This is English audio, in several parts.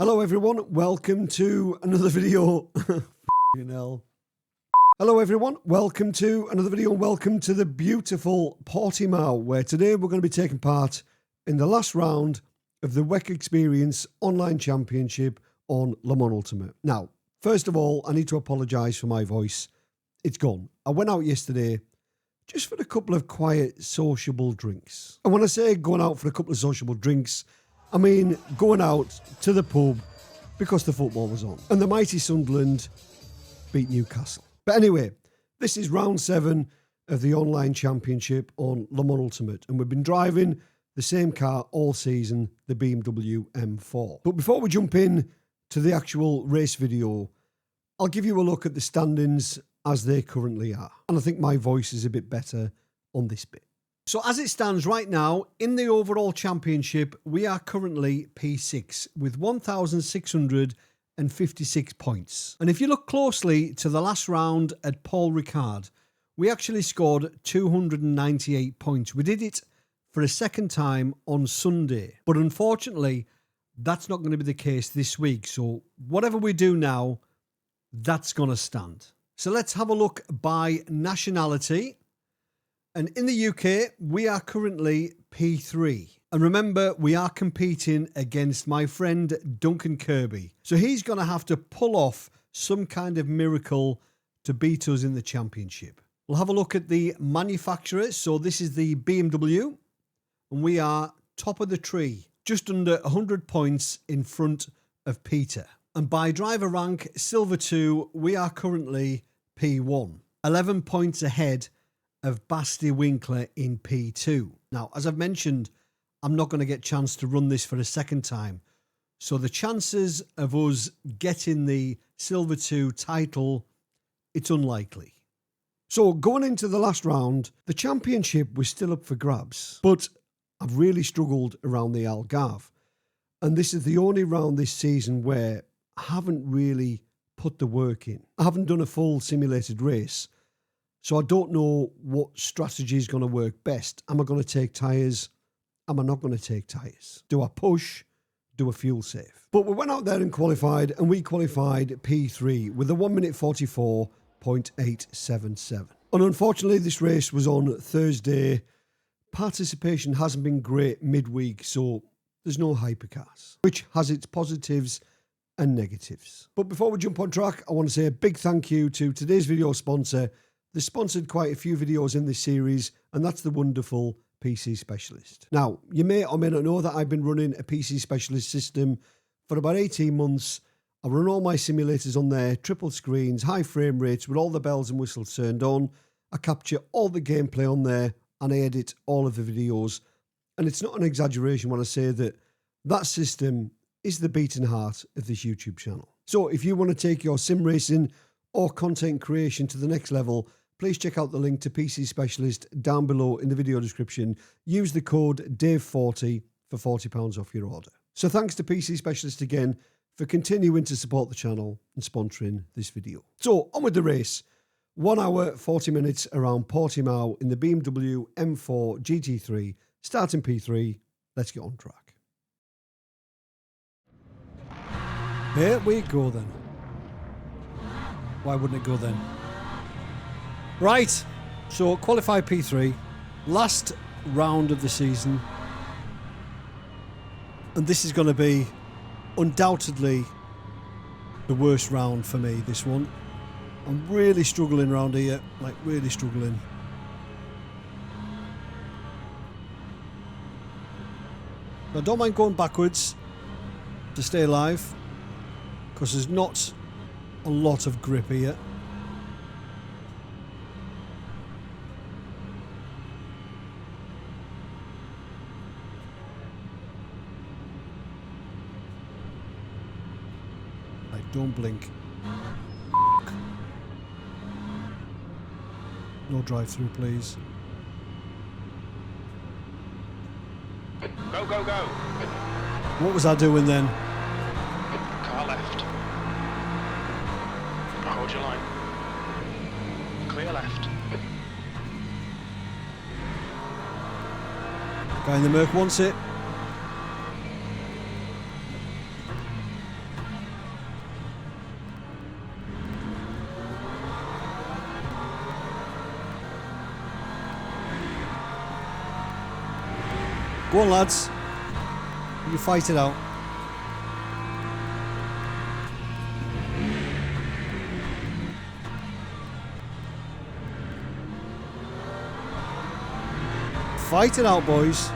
Hello everyone, welcome to another video. Hello everyone, welcome to another video. Welcome to the beautiful Portimao, where today we're going to be taking part in the last round of the WEC Xperience Online Championship on Le Mans Ultimate. Now, first of all, I need to apologise for my voice. It's gone. I went out yesterday just for a couple of quiet, sociable drinks. And when I say going out for a couple of sociable drinks, I mean going out to the pub because the football was on. And the mighty Sunderland beat Newcastle. But anyway, this is round 7 of the online championship on Le Mans Ultimate. And we've been driving the same car all season, the BMW M4. But before we jump in to the actual race video, I'll give you a look at the standings as they currently are. And I think my voice is a bit better on this bit. So as it stands right now, in the overall championship, we are currently P6 with 1,656 points. And if you look closely to the last round at Paul Ricard, we actually scored 298 points. We did it for a second time on Sunday. But unfortunately, that's not going to be the case this week. So whatever we do now, that's going to stand. So let's have a look by nationality. And in the UK, we are currently P3. And remember, we are competing against my friend Duncan Kirby. So he's going to have to pull off some kind of miracle to beat us in the championship. We'll have a look at the manufacturer. So this is the BMW. And we are top of the tree, just under 100 points in front of Peter. And by driver rank, Silver 2, we are currently P1. 11 points ahead of Basti Winkler in P2. Now, as I've mentioned, I'm not going to get a chance to run this for a second time. So the chances of us getting the Silver 2 title, it's unlikely. So going into the last round, the championship was still up for grabs, but I've really struggled around the Algarve. And this is the only round this season where I haven't really put the work in. I haven't done a full simulated race. So I don't know what strategy is going to work best. Am I going to take tyres? Am I not going to take tyres? Do I push? Do a fuel save? But we went out there and qualified, and we qualified P3 with a 1 minute 44.877. And unfortunately, this race was on Thursday. Participation hasn't been great midweek, so there's no hypercars, which has its positives and negatives. But before we jump on track, I want to say a big thank you to today's video sponsor. They sponsored quite a few videos in this series, and that's the wonderful PC Specialist. Now, you may or may not know that I've been running a PC Specialist system for about 18 months. I run all my simulators on there, triple screens, high frame rates with all the bells and whistles turned on. I capture all the gameplay on there, and I edit all of the videos. And it's not an exaggeration when I say that that system is the beating heart of this YouTube channel. So if you want to take your sim racing or content creation to the next level, please check out the link to PC Specialist down below in the video description. Use the code DAVE40 for £40 off your order. So thanks to PC Specialist again for continuing to support the channel and sponsoring this video. So on with the race. 1 hour, 40 minutes around Portimao in the BMW M4 GT3, starting P3. Let's get on track. Here we go then. Why wouldn't it go then? Right, so qualify P3, last round of the season, and this is going to be undoubtedly the worst round for me, this one. I'm really struggling around here, like really struggling. I don't mind going backwards to stay alive, because there's not a lot of grip here. Don't blink. No drive-through, please. Go, go, go. What was I doing then? Car left. Hold your line. Clear left. Guy in the Merc wants it. Go on, lads. You fight it out. Fight it out, boys.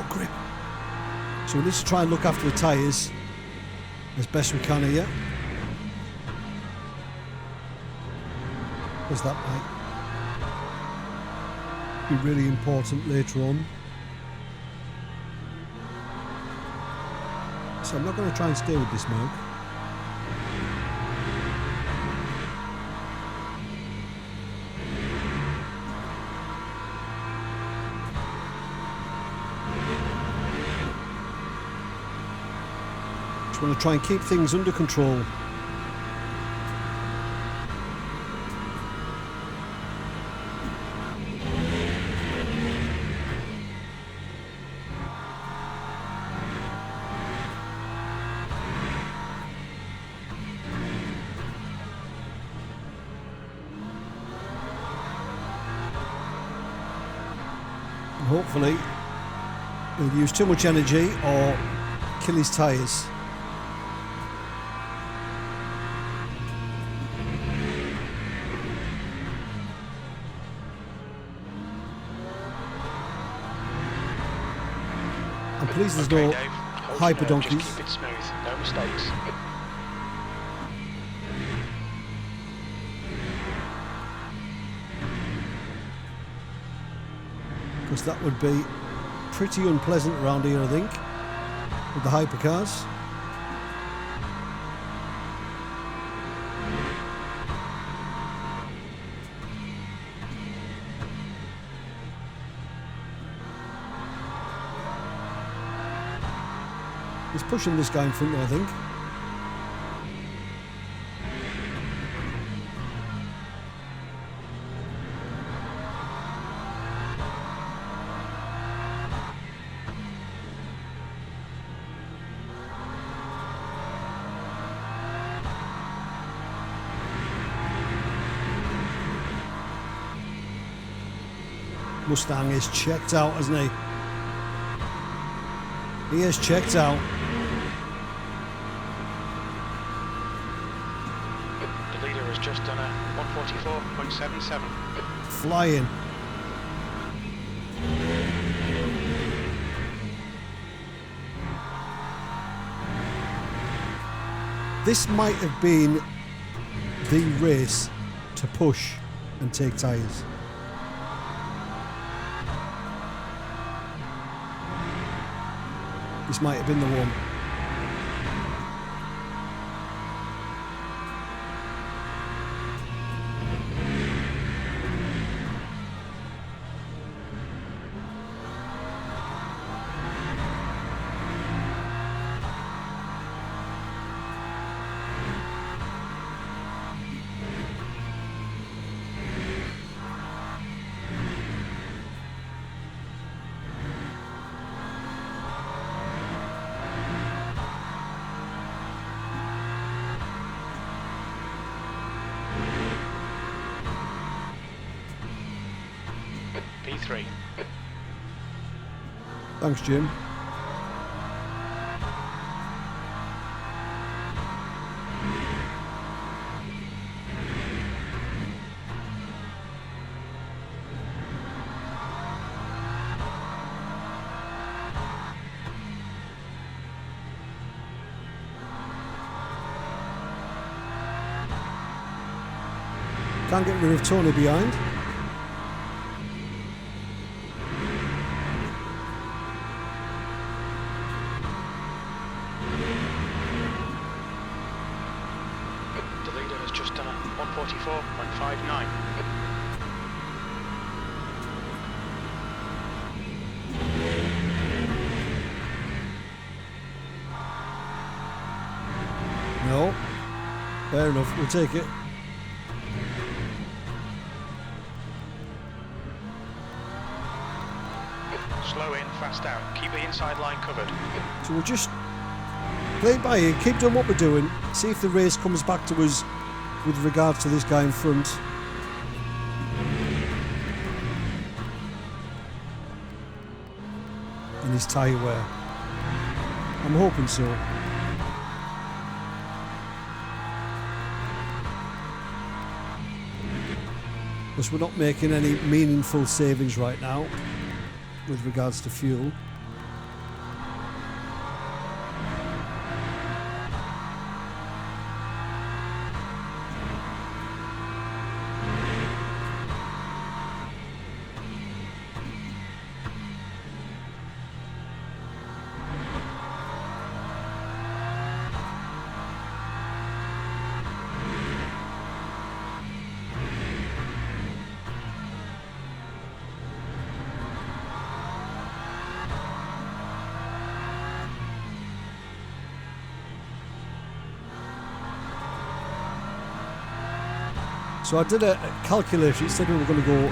Grip. So we need to try and look after the tyres as best we can here. Because that might be really important later on. So I'm not going to try and stay with this smoke. Just want to try and keep things under control. Hopefully he'll use too much energy or kill his tyres. I'm pleased there's no hyper donkeys. Just keep it smooth, no mistakes. Because that would be pretty unpleasant around here, I think, with the hypercars. He's pushing this guy in front, I think. Mustang is checked out, hasn't he? He is checked out. The leader has just done a 144.77. Flying. This might have been the race to push and take tyres. This might have been the one. P3. Thanks, Jim. Can't get rid of Tony behind. The leader has just done a 144.59. No. Fair enough, we'll take it. Slow in, fast out. Keep the inside line covered. So we'll just play it by ear, keep doing what we're doing, see if the race comes back to us with regards to this guy in front. And his tyre wear. I'm hoping so. Because we're not making any meaningful savings right now with regards to fuel. So I did a calculation. It said we were going to go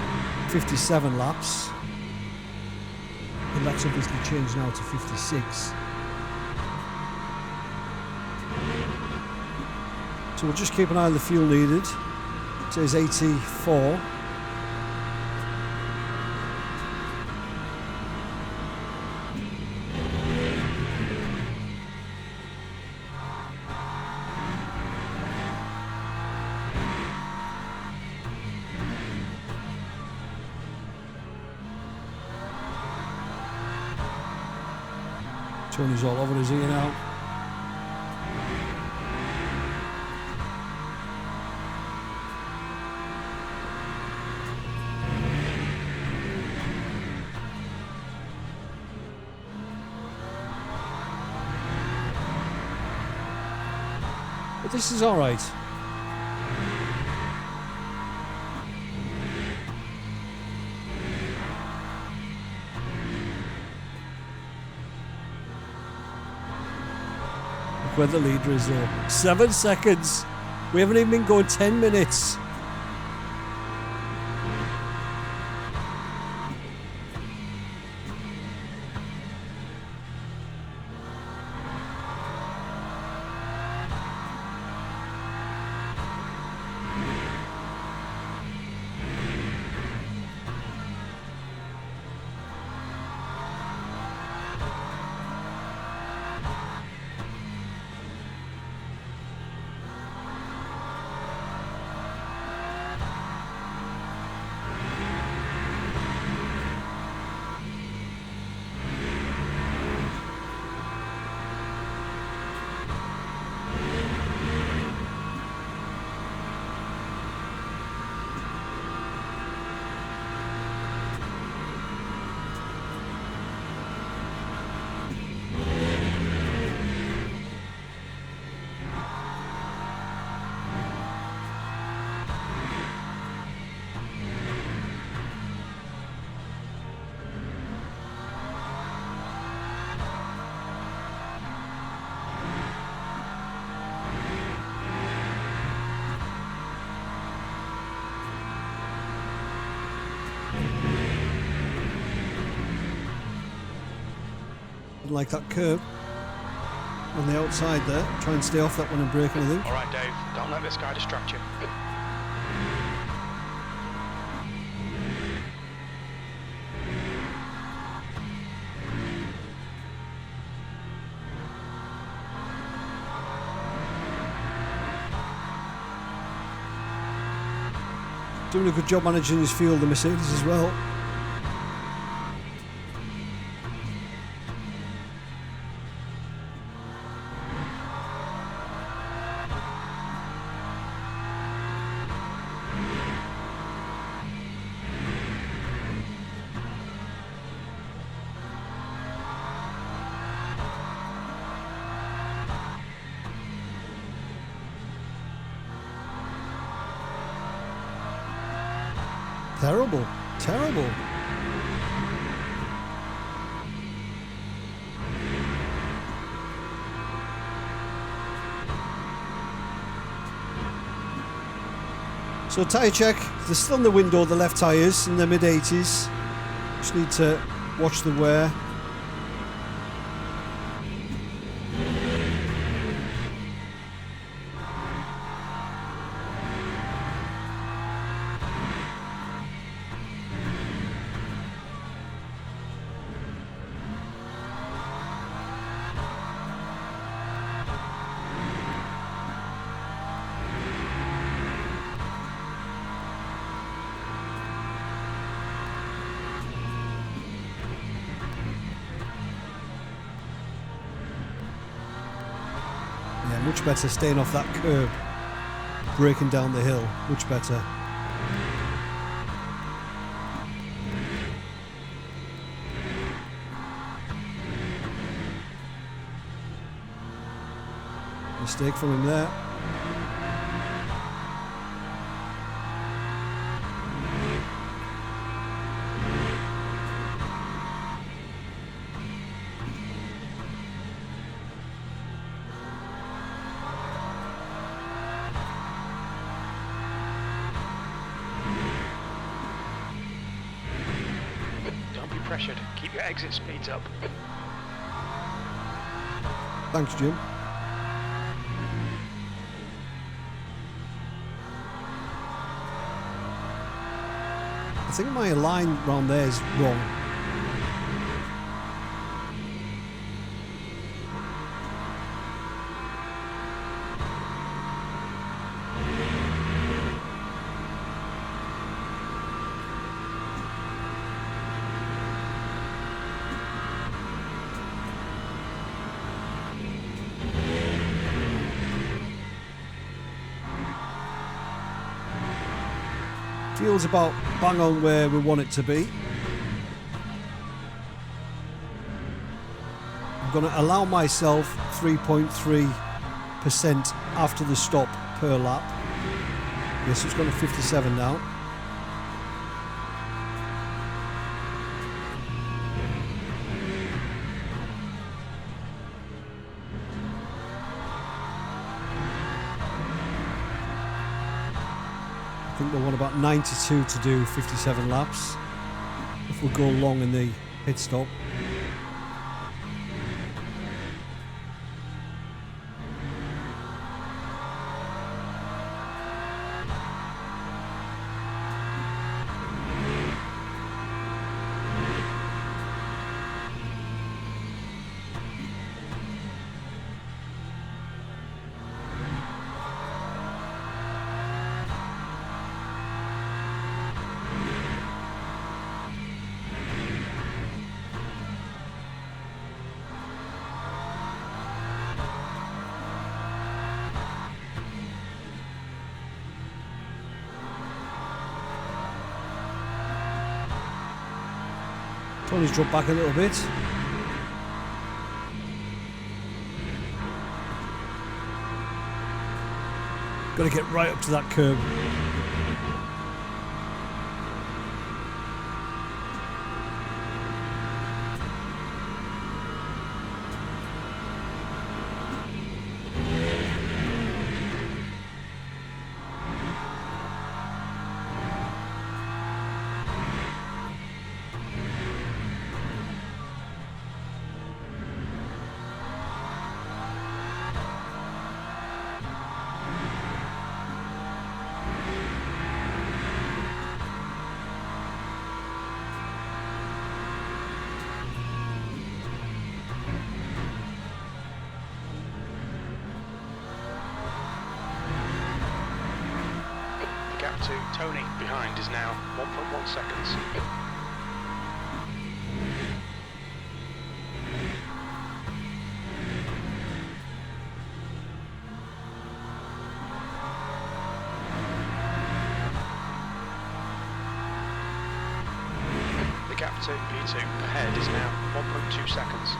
57 laps. And that's obviously changed now to 56. So we'll just keep an eye on the fuel needed. It says 84. Tony's all over his ear now. But this is all right. Where the leader is though. 7 seconds. We haven't even been going 10 minutes. Like that curve on the outside there. Try and stay off that one and brake anything. All right, Dave. Don't let this guy distract you. Doing a good job managing his fuel, the Mercedes as well. Terrible, terrible. So tyre check, they're still in the window, the left tyres, in the mid-80s. Just need to watch the wear. Yeah, much better staying off that curb, braking down the hill, much better. Mistake from him there. Don't be pressured. Keep your exit speeds up. Thanks, Jim. I think my line round there is wrong. Feels about bang on where we want it to be. I'm going to allow myself 3.3% after the stop per lap. Yes, it's gone to 57 now. I think we'll want about 92 to do 57 laps if we go long in the pit stop. Tony's dropped back a little bit. Got to get right up to that curb. Gap to Tony behind is now 1.1 seconds. The gap to P2 ahead is now 1.2 seconds.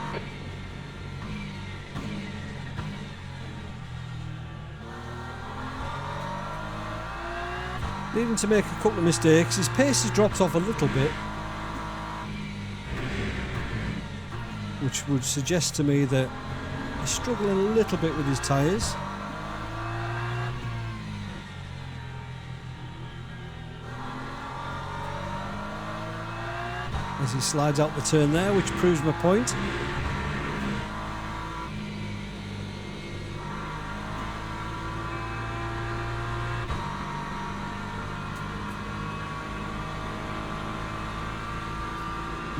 Needing to make a couple of mistakes. His pace has dropped off a little bit, which would suggest to me that he's struggling a little bit with his tyres. as he slides out the turn there, which proves my point.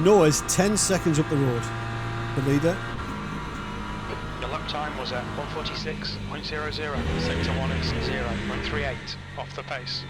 Noah's 10 seconds up the road, the leader. Your lap time was at 1:46.00. Sector 1 is 0.38 off the pace.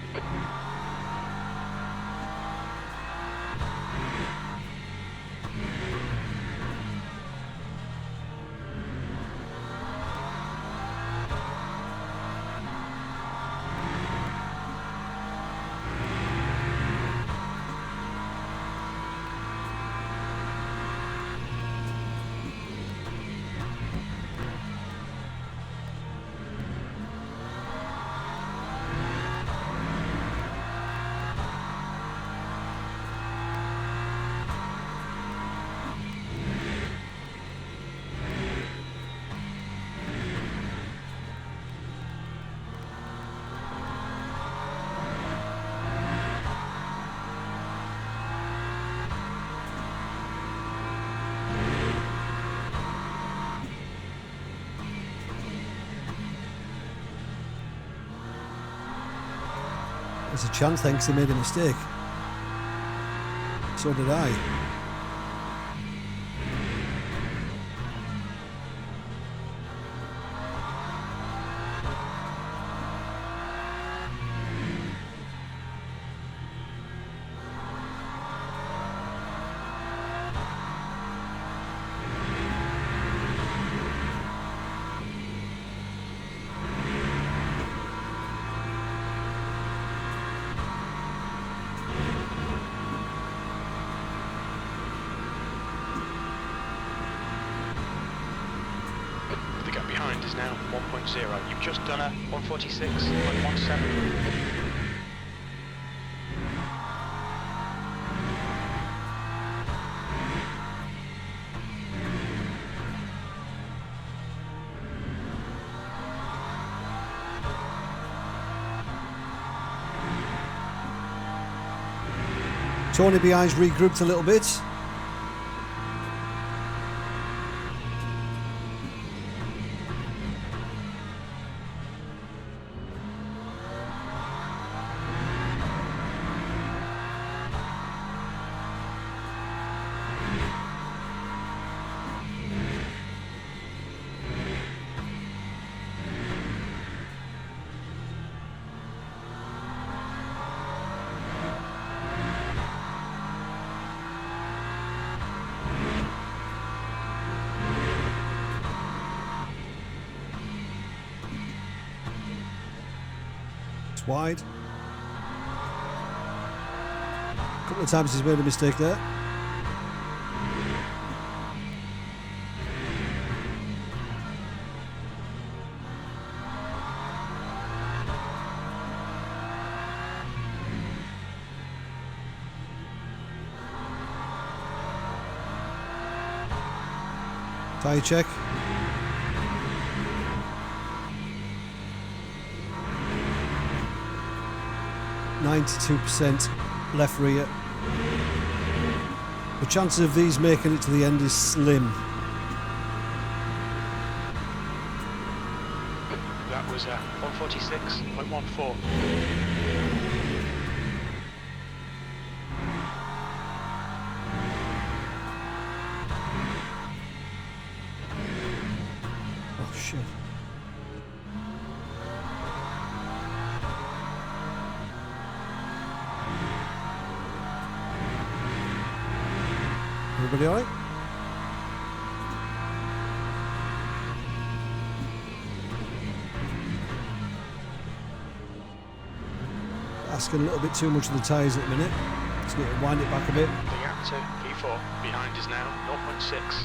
There's a chance, thanks, he made a mistake. So did I. The gap behind is now 1.0. You've just done a 1:46.17. Tony behind's regrouped a little bit. Wide. A couple of times he's made a mistake there. Tyre check. %, left rear. The chances of these making it to the end is slim. That was 1:46.14. Oh shit. Everybody all right? Asking a little bit too much of the tyres at the minute. Just need to wind it back a bit. The gap to P4 behind is now 0.6.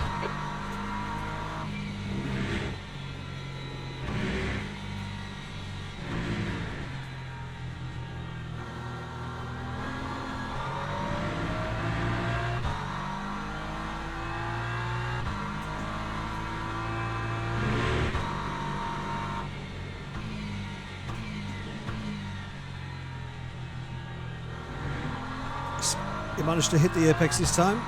He managed to hit the apex this time.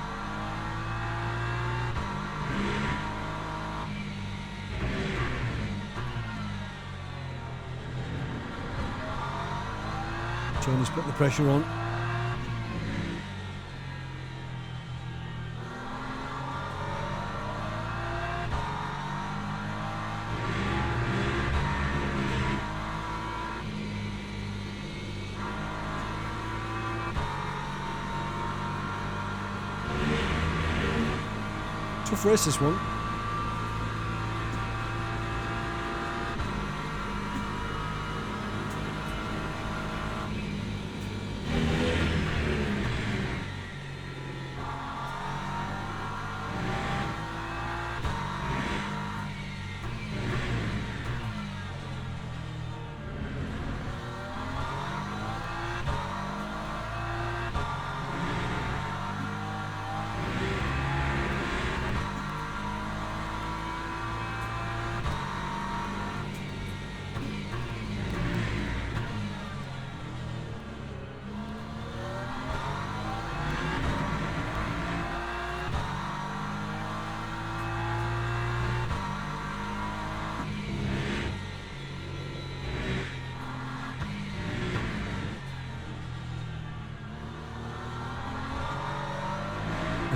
Tony's put the pressure on. Tough race this one.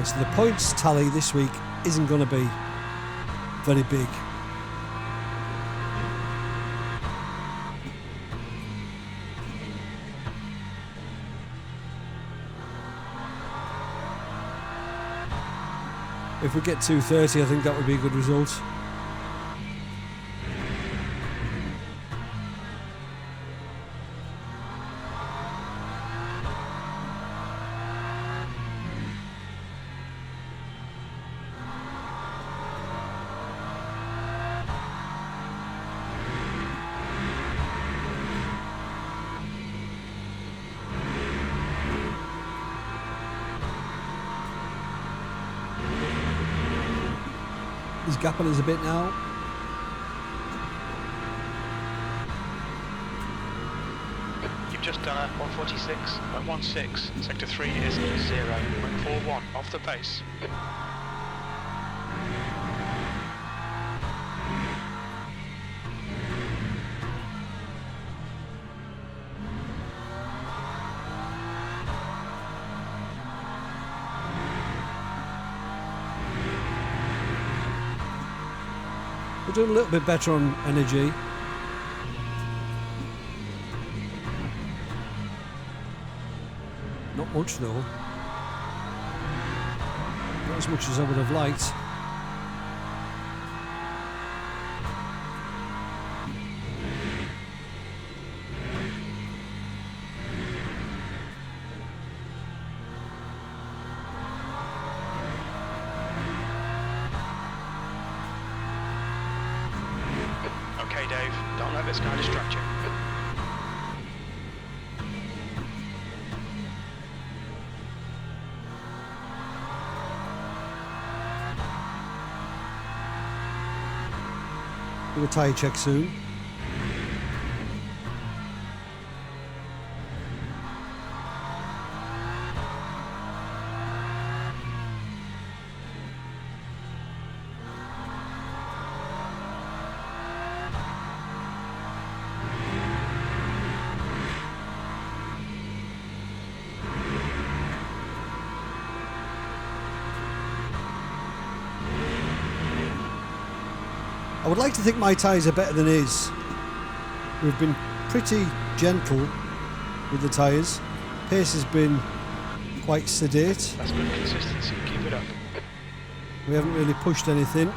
So the points tally this week isn't going to be very big. If we get 230, I think that would be a good result. He's gapping us a bit now. You've just done a 146.16. Sector 3 is 0.41 off the pace. We're doing a little bit better on energy. Not much though. Not as much as I would have liked. Okay, Dave, don't let this guy distract you. Do a tyre check soon. I would like to think my tyres are better than his. We've been pretty gentle with the tyres. Pace has been quite sedate. That's good consistency. Keep it up. We haven't really pushed anything.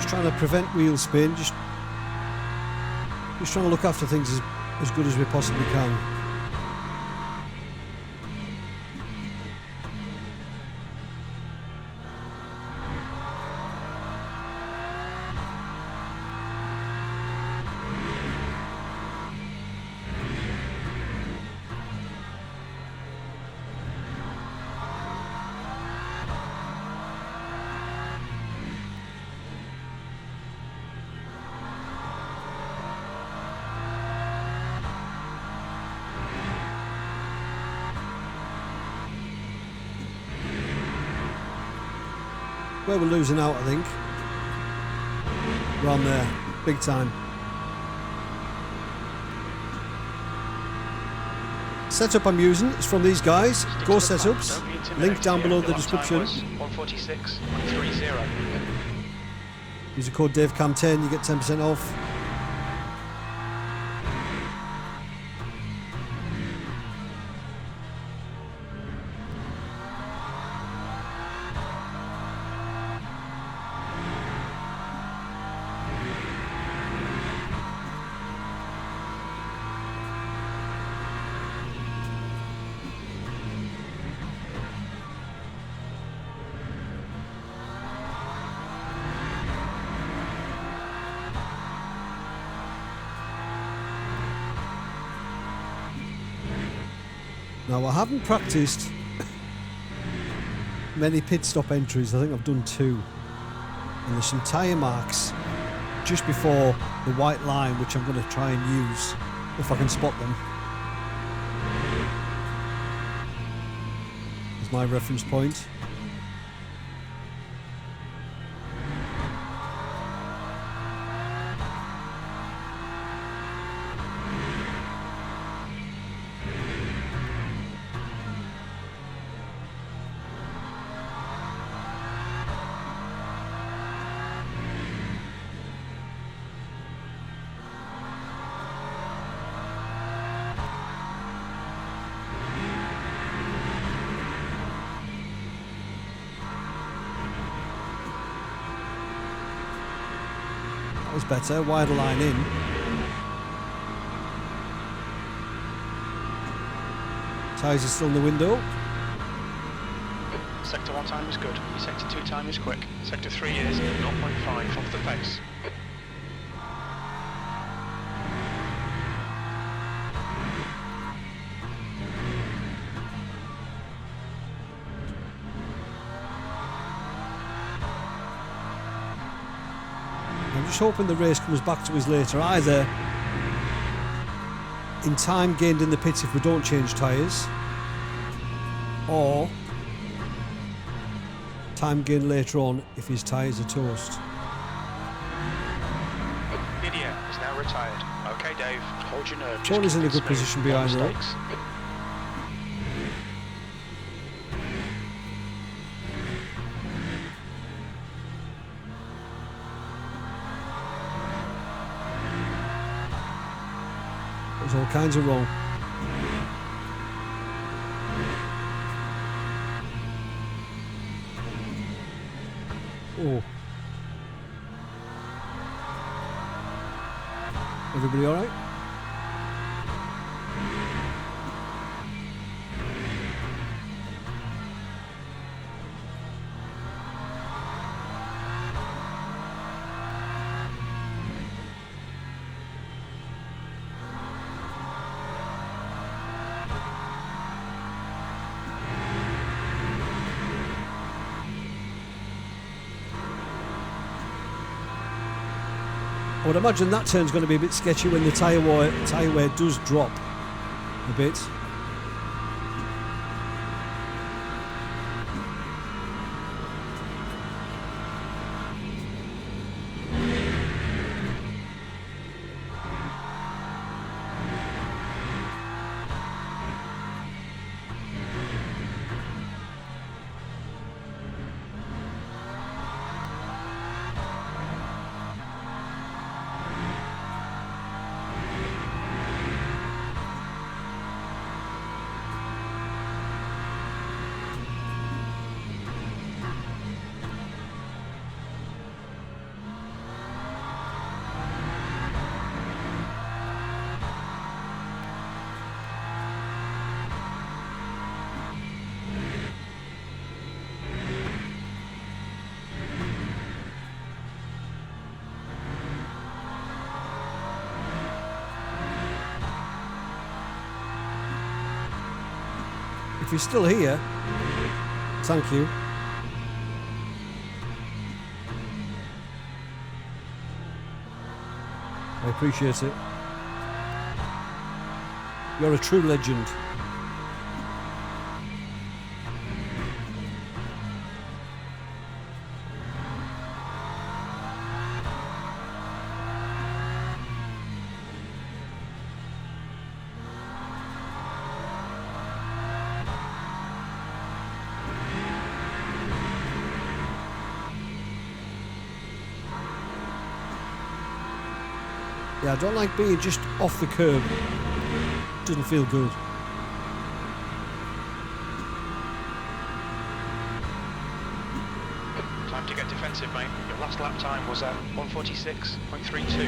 Just trying to prevent wheel spin. Just trying to look after things as good as we possibly can. Where we're losing out, I think. Around there, big time. Setup I'm using is from these guys. Go Setups. Link down below the description. 146.30. Use the code DaveCam10, you get 10% off. Now, I haven't practiced many pit stop entries. I think I've done 2. And there's some tyre marks just before the white line, which I'm going to try and use if I can spot them. There's my reference point. Was better, wider line in. Tyres are still in the window. Sector 1 time is good. Sector 2 time is quick. Sector 3 is 0.5 off the pace. I'm just hoping the race comes back to us later, either in time gained in the pits if we don't change tyres, or time gained later on if his tyres are toast. Didier is now retired. Okay, Dave, hold your nerve. Tony's in a good position behind though. There's all kinds of wrong. Oh. Everybody all right? I would imagine that turn's going to be a bit sketchy when the tyre wear does drop a bit. If you're still here, thank you. I appreciate it. You're a true legend. Yeah, I don't like being just off the curb. Doesn't feel good. Time to get defensive, mate. Your last lap time was at 146.32.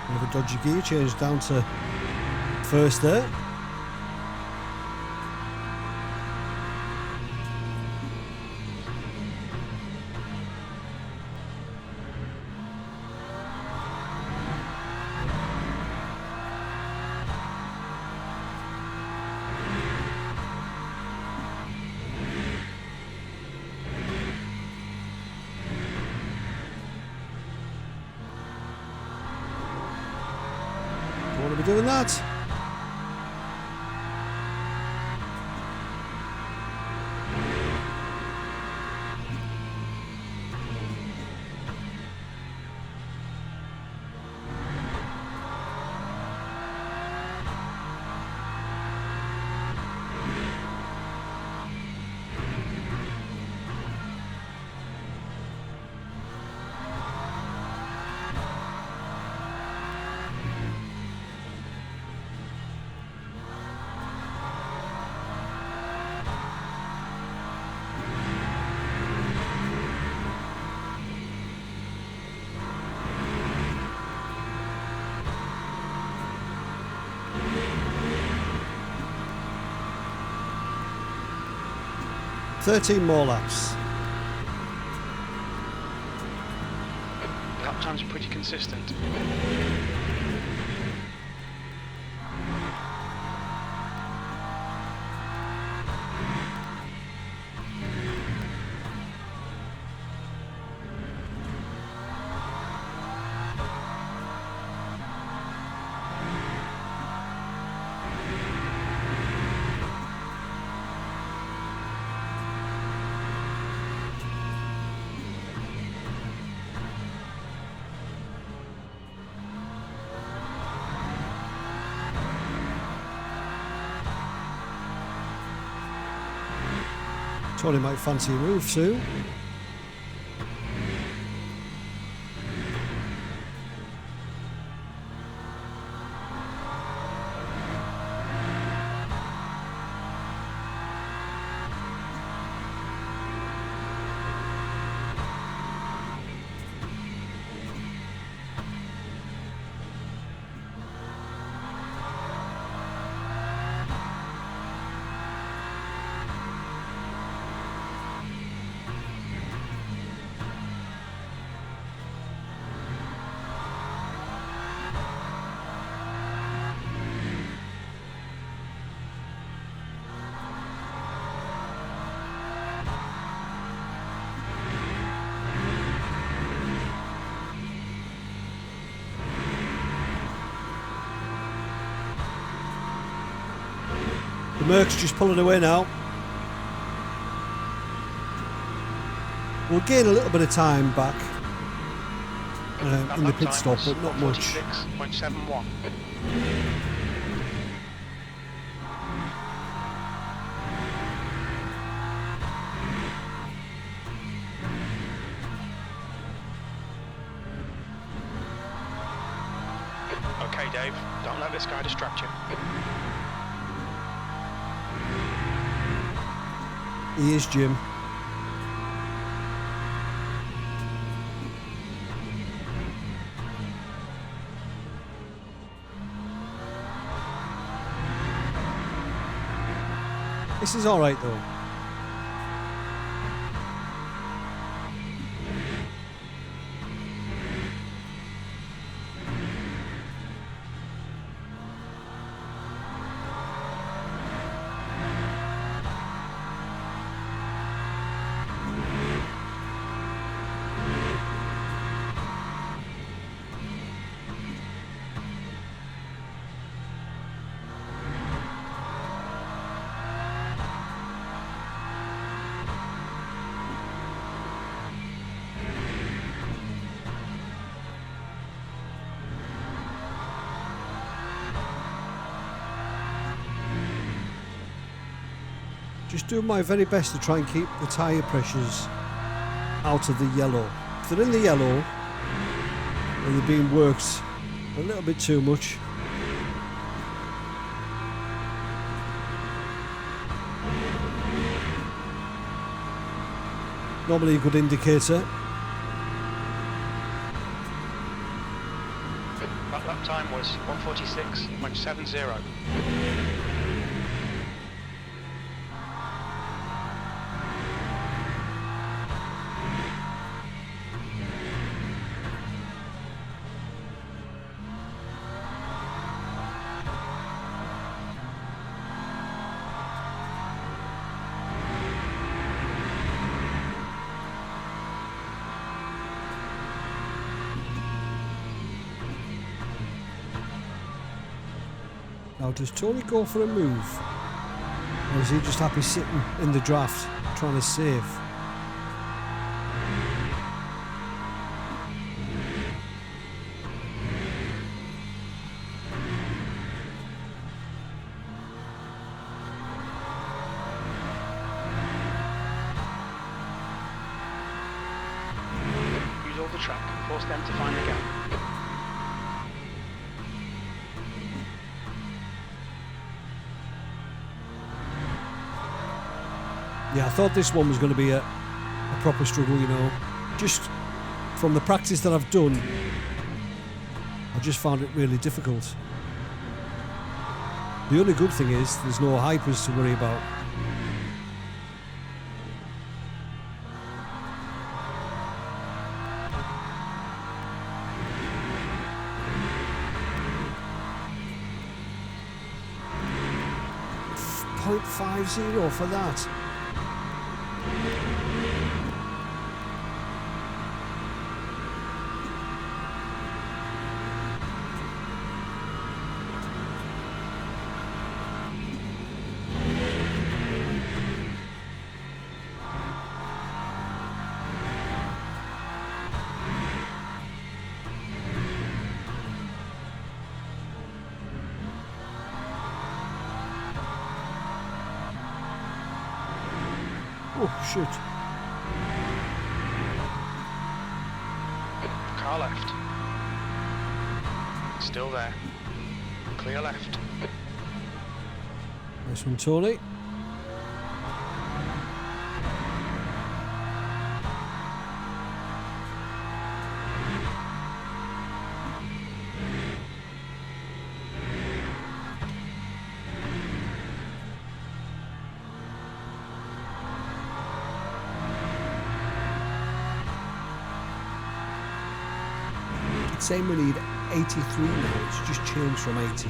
Another dodgy gear change down to first there. Don't want to be doing that. Thirteen more laps. Lap times are pretty consistent. Tony might fancy a move soon. The Merc's just pulling away now. We'll gain a little bit of time back in the pit stop, but not much. 46.71. Okay, Dave, don't let this guy distract you. He is, Jim. This is alright though. Just doing my very best to try and keep the tyre pressures out of the yellow. If they're in the yellow and they're being worked a little bit too much, normally a good indicator. That lap time was 1:46.70. Now, does Tony go for a move? Or is he just happy sitting in the draft, trying to save? Use all the track, force them to find the gap. Yeah, I thought this one was going to be a proper struggle, you know. Just from the practice that I've done, I just found it really difficult. The only good thing is there's no hypers to worry about. .50 for that. Oh, shoot. Car left. Still there. Clear left. Nice one, Tony. Saying we need 83 now, it's just changed from 80.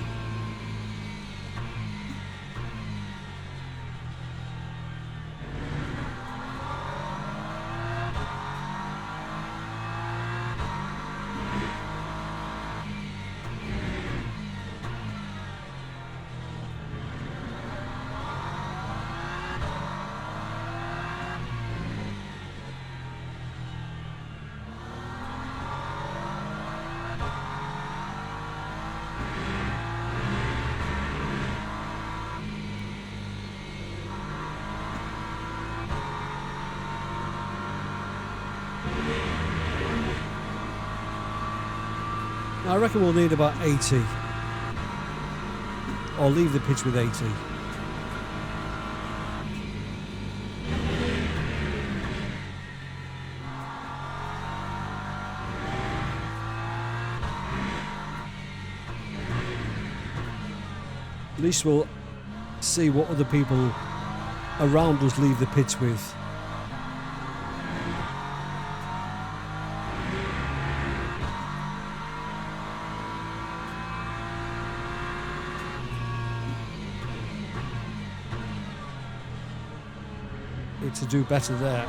I reckon we'll need about 80. Or leave the pitch with 80. At least we'll see what other people around us leave the pits with. Need to do better there.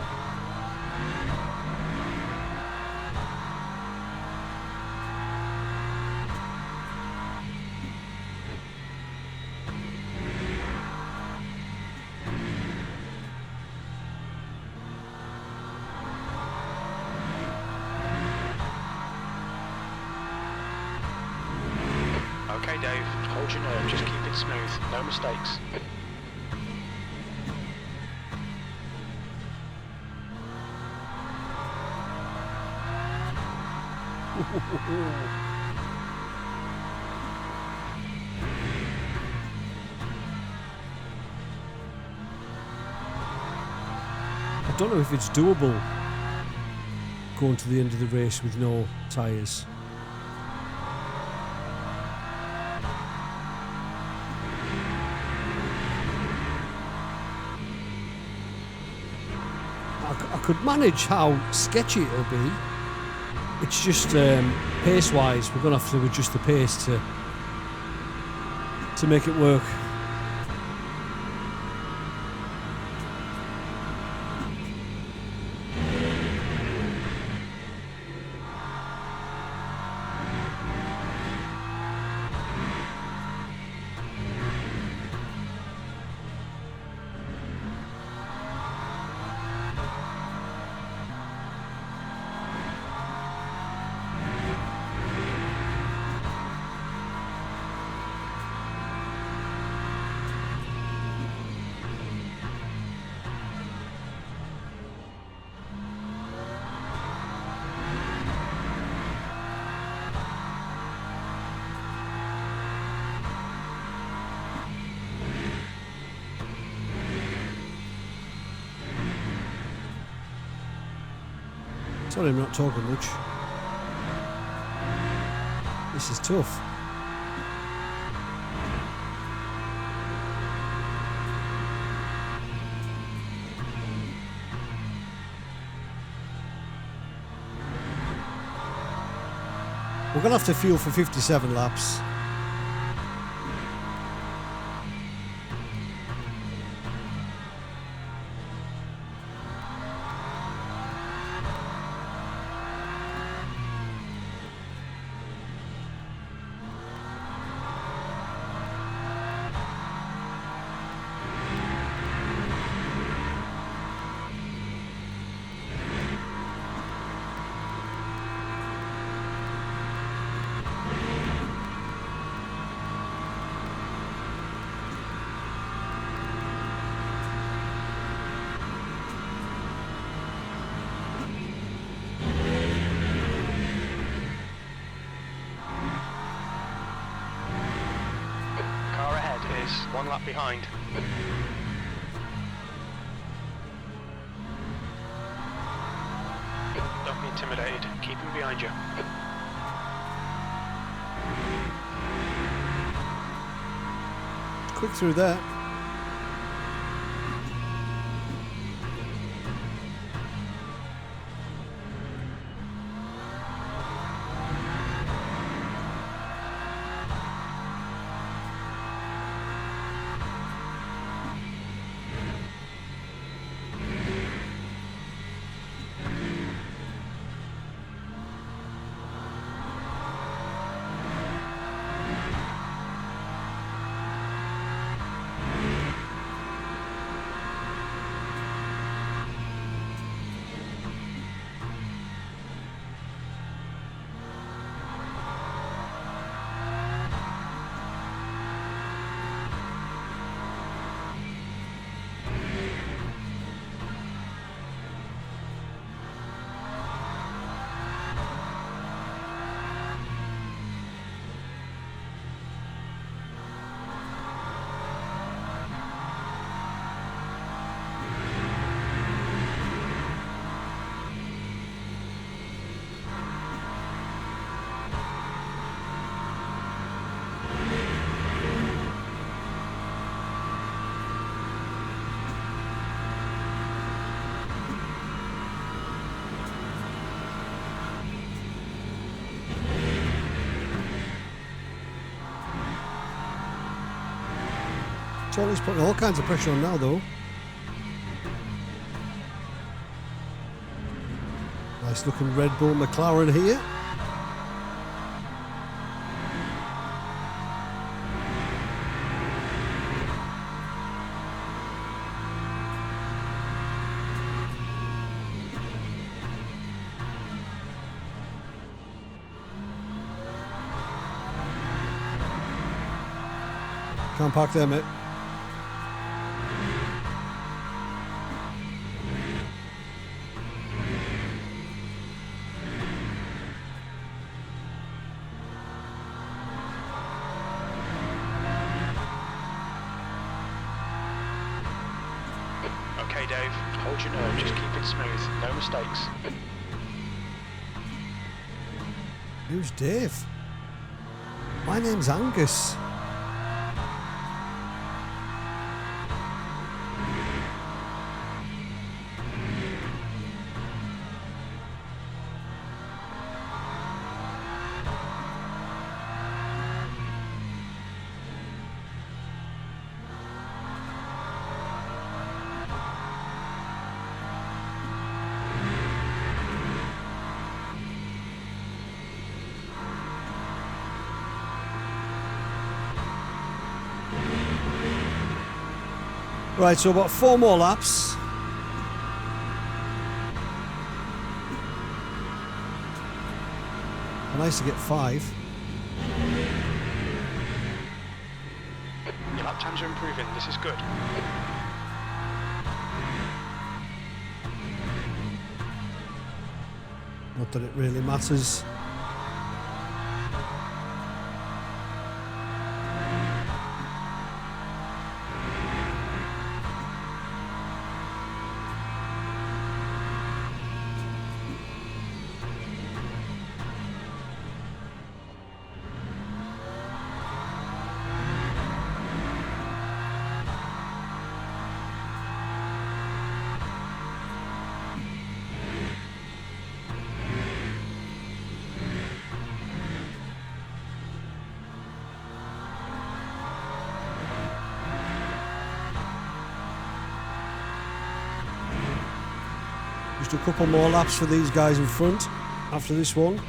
Okay, Dave, hold your nerve, just keep it smooth, no mistakes. I don't know if it's doable going to the end of the race with no tyres. I could manage how sketchy it'll be. It's just pace-wise, we're going to have to adjust the pace to make it work. Sorry, I'm not talking much. This is tough. We're going to have to fuel for 57 laps. One lap behind. Don't be intimidated, keep him behind you. Quick through there. Tony's putting all kinds of pressure on now, though. Nice looking Red Bull McLaren here. Can't park there, mate. Okay, Dave, hold your nerve, just keep it smooth, no mistakes. Who's Dave? My name's Angus. Right, so about 4 more laps. Nice to get 5. Your lap times are improving, this is good. Not that it really matters. Just a couple more laps for these guys in front after this one.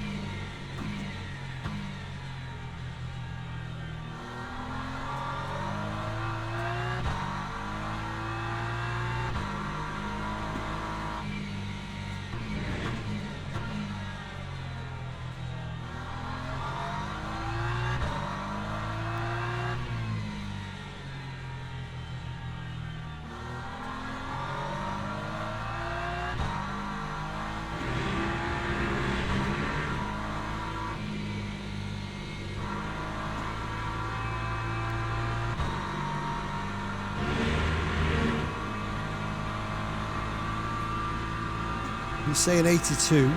He's saying 82.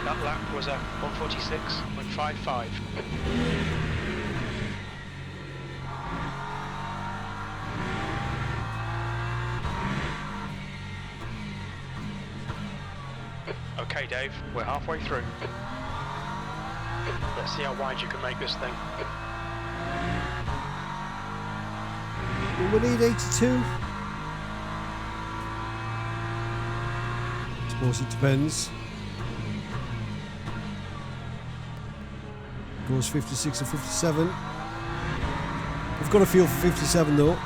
That lap was a 146.55. Okay, Dave, we're halfway through. Let's see how wide you can make this thing. Well, we need 82. I suppose it depends. Goes 56 and 57. We've got a feel for 57 though.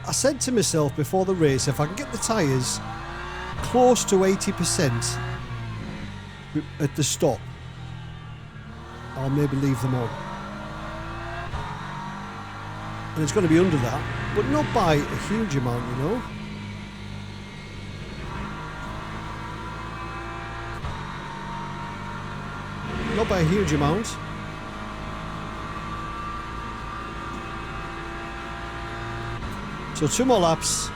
I said to myself before the race, if I can get the tyres close to 80% at the stop, I'll maybe leave them on. And it's going to be under that, but not by a huge amount, you know. not by a huge amount. So 2 more laps.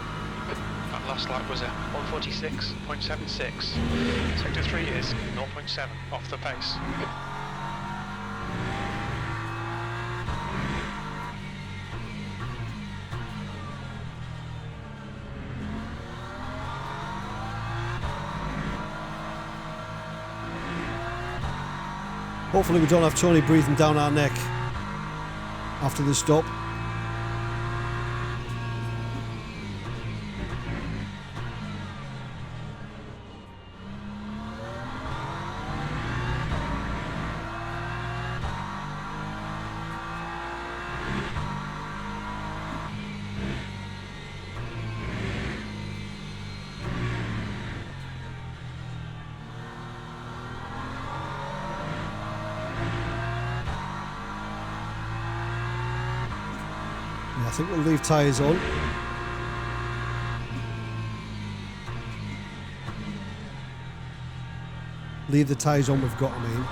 That last lap was a 146.76. Sector 3 is 0.7 off the pace. Hopefully we don't have Tony breathing down our neck after the stop. I think we'll leave tyres on. Leave the tyres on we've got, I mean.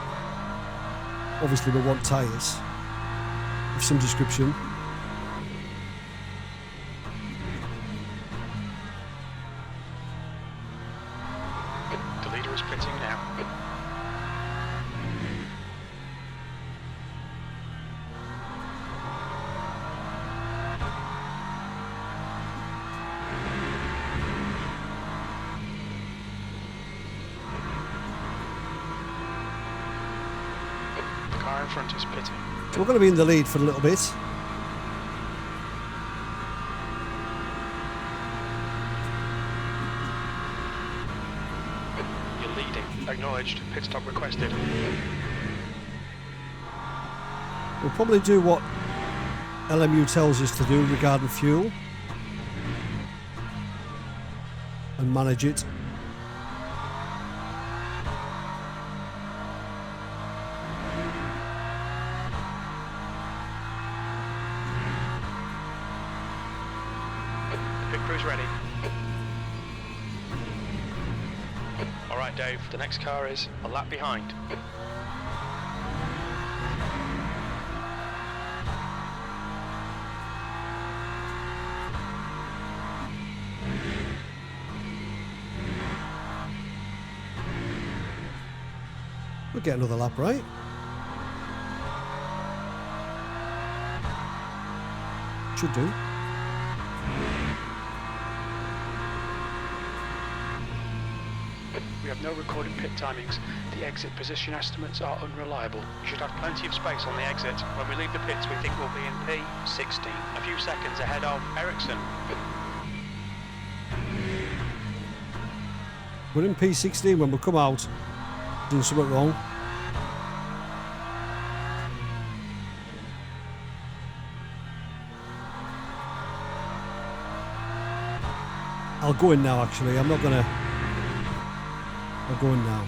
Obviously we want tyres of some description. The leader is pitting now. In front is pitting. So we're going to be in the lead for a little bit. You're leading. Acknowledged. Pit stop requested. We'll probably do what LMU tells us to do regarding fuel and manage it. Pit crew's ready. Alright Dave, the next car is a lap behind. We'll get another lap, right? Should do. We have no recorded pit timings. The exit position estimates are unreliable. You should have plenty of space on the exit. When we leave the pits, we think we'll be in P16, a few seconds ahead of Ericsson. We're in P16 when we come out. Doing something wrong. I'll go in now, actually. I'm not gonna... I'll go in now.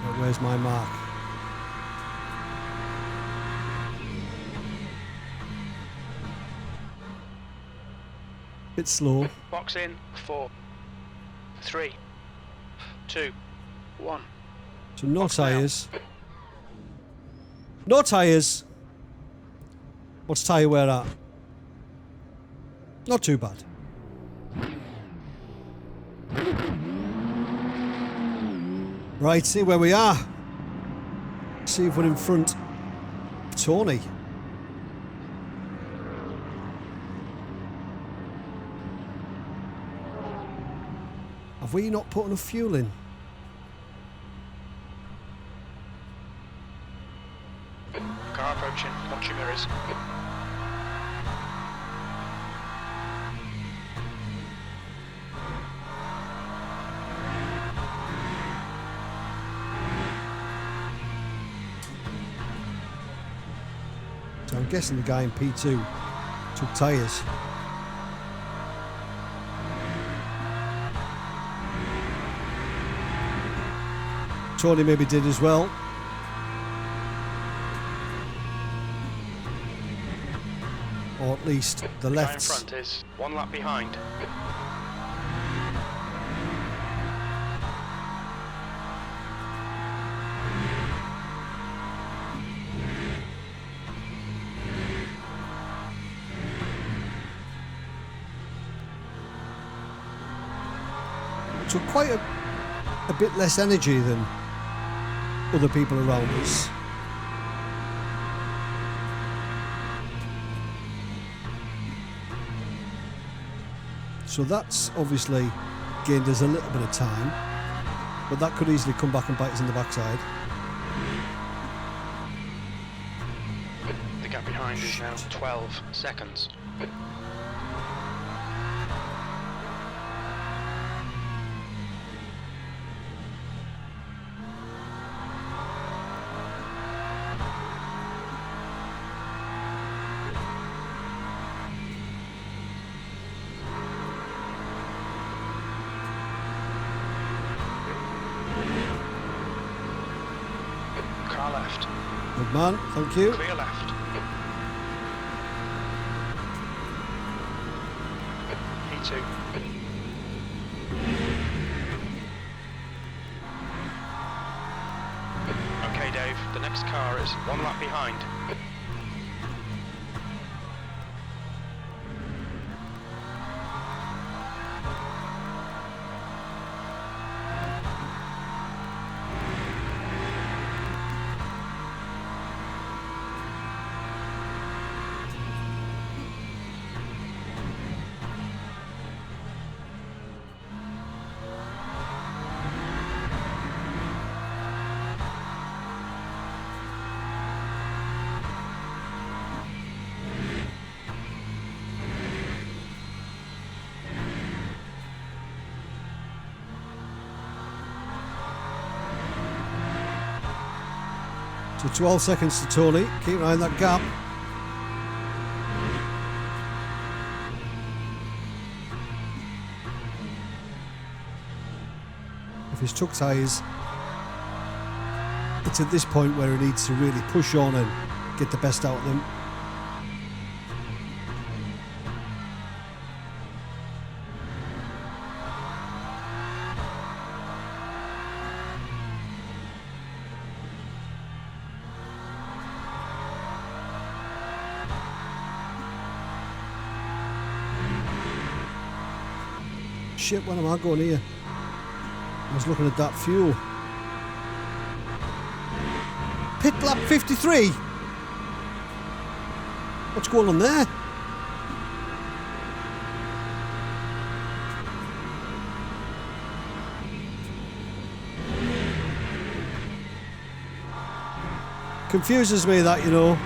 Right, where's my mark? Bit slow. Box in, 4, 3, 2, 1. So no Box tyres. No tyres. What's tyre wear at? Not too bad. Right, see where we are. See if we're in front of Tony. Have we not put enough fuel in? Car approaching, watch your mirrors. So I'm guessing the guy in P2 took tyres. Tony maybe did as well. Or at least the The guy in lefts. front is 1 lap behind. took quite a bit less energy than other people around us. So that's obviously gained us a little bit of time, but that could easily come back and bite us in the backside. The gap behind is now 12 seconds. Car left. Good man, thank you. Clear left. E2. Okay, Dave, the next car is 1 lap behind. So 12 seconds to Tony. Keep an eye on that gap. If he's tuck tyres, it's at this point where he needs to really push on and get the best out of them. Shit, when am I going here? I was looking at that fuel. Pit lap 53? What's going on there? Confuses me that, you know.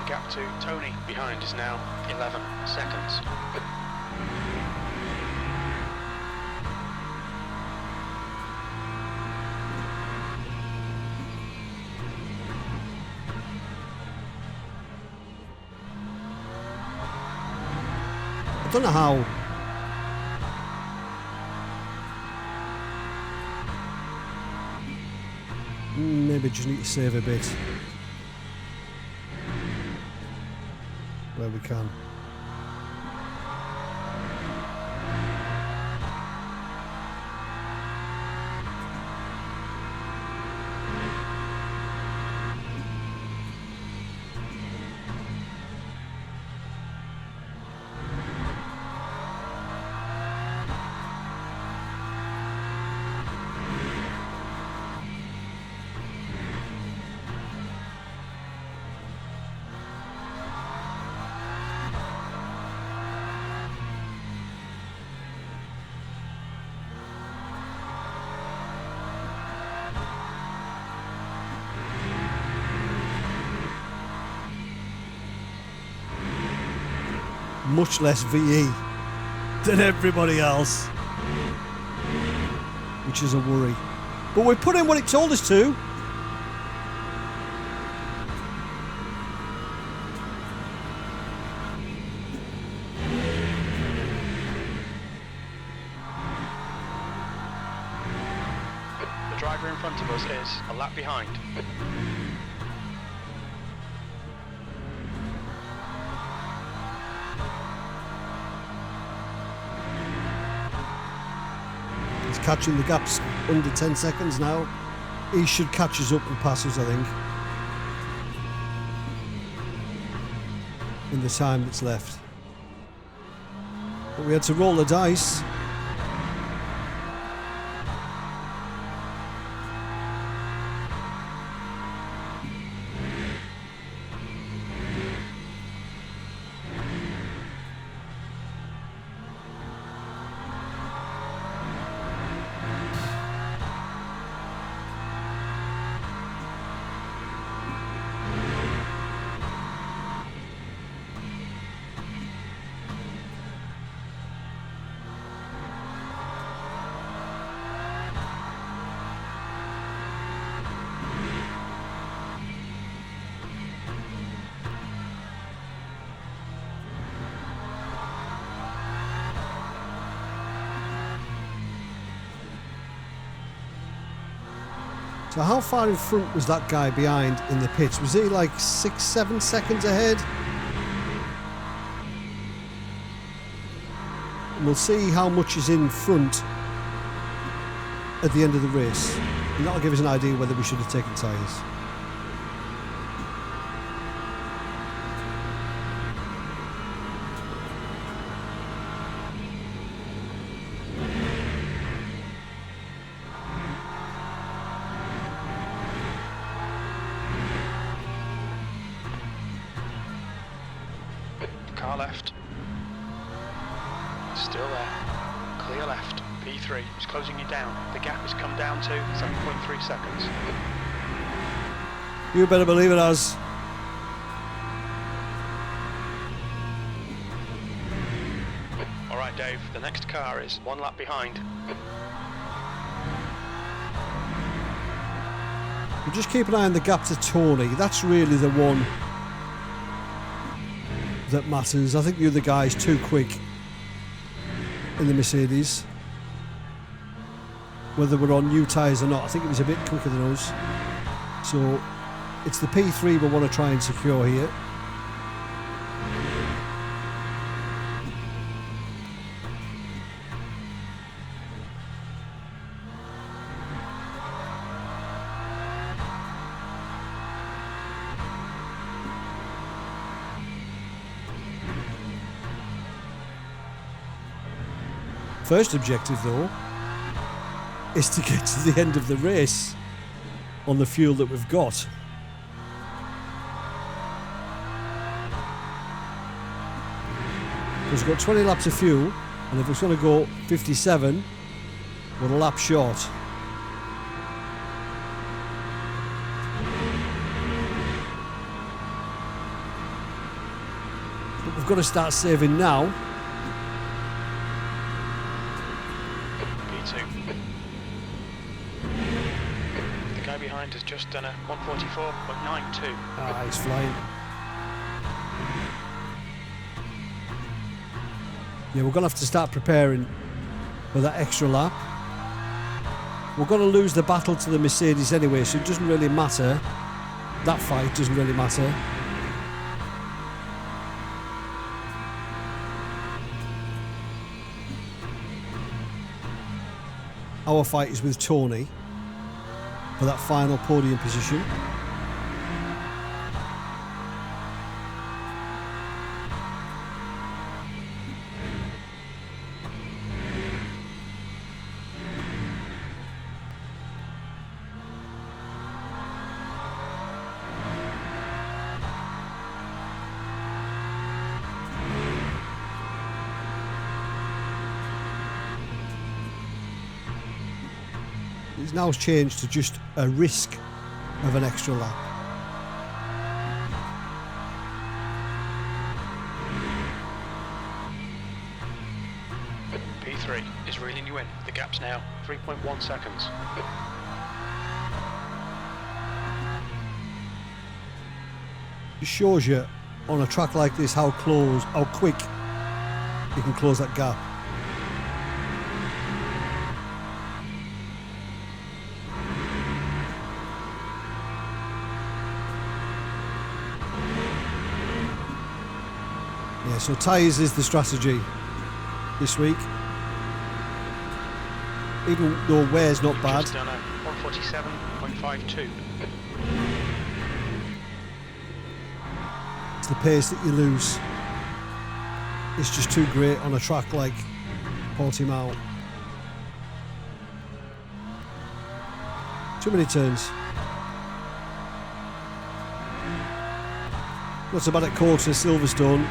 Gap to Tony behind is now 11 seconds. I don't know how. Maybe just need to save a bit where we can. Much less VE than everybody else, which is a worry. But we put in what it told us to. The driver in front of us is a lap behind. Catching the gaps under 10 seconds now. He should catch us up and pass us, I think. in the time that's left. But we had to roll the dice. So how far in front was that guy behind in the pits? Was he like 6-7 seconds ahead? And we'll see how much is in front at the end of the race. And that'll give us an idea whether we should have taken tyres. Car left. Still there. Clear left. P3 is closing you down. The gap has come down to 7.3 seconds. You better believe it has. Alright Dave, the next car is 1 lap behind. We'll just keep an eye on the gap to Tony. That's really the one that matters. I think the other guy's too quick in the Mercedes. Whether we're on new tyres or not, I think it was a bit quicker than us. So it's the P3 we want to try and secure here. First objective though is to get to the end of the race on the fuel that we've got. We've got 20 laps of fuel, and if it's going to go 57, we're a lap short. But we've got to start saving now. Behind has just done a 1:44.92. Ah, he's flying. Yeah, we're going to have to start preparing for that extra lap. We're going to lose the battle to the Mercedes anyway, so it doesn't really matter. That fight doesn't really matter. Our fight is with Tony for that final podium position. It's now changed to just a risk of an extra lap. P3 is reeling you in. The gap's now 3.1 seconds. It shows you on a track like this how quick you can close that gap. Yeah, so tyres is the strategy this week. Even though wear's not bad. Just done a 1:47.52. the pace that you lose. It's just too great on a track like Portimao. Too many turns. Not so bad at Courts Silverstone.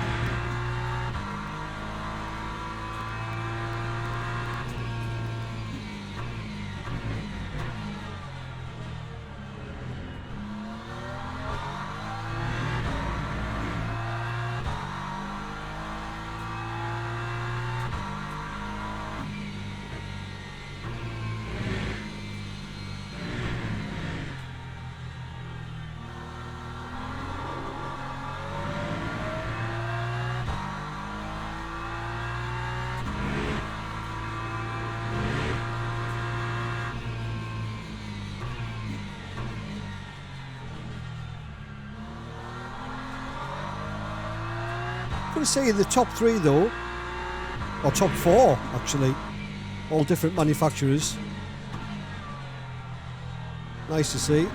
I'm going to say the top three though, or top four actually, all different manufacturers. Nice to see.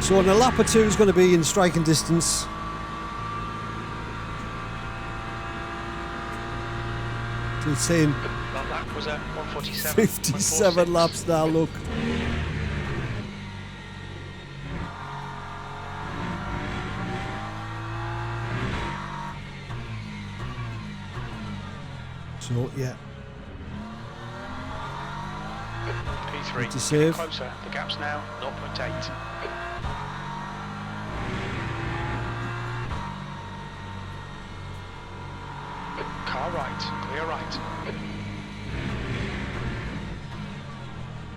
So in a lap or two is going to be in striking distance. So it's saying That was at 147. 57 laps now, look. So, yeah. P3 to save. closer. The gap's now 0.8. Car right, clear right.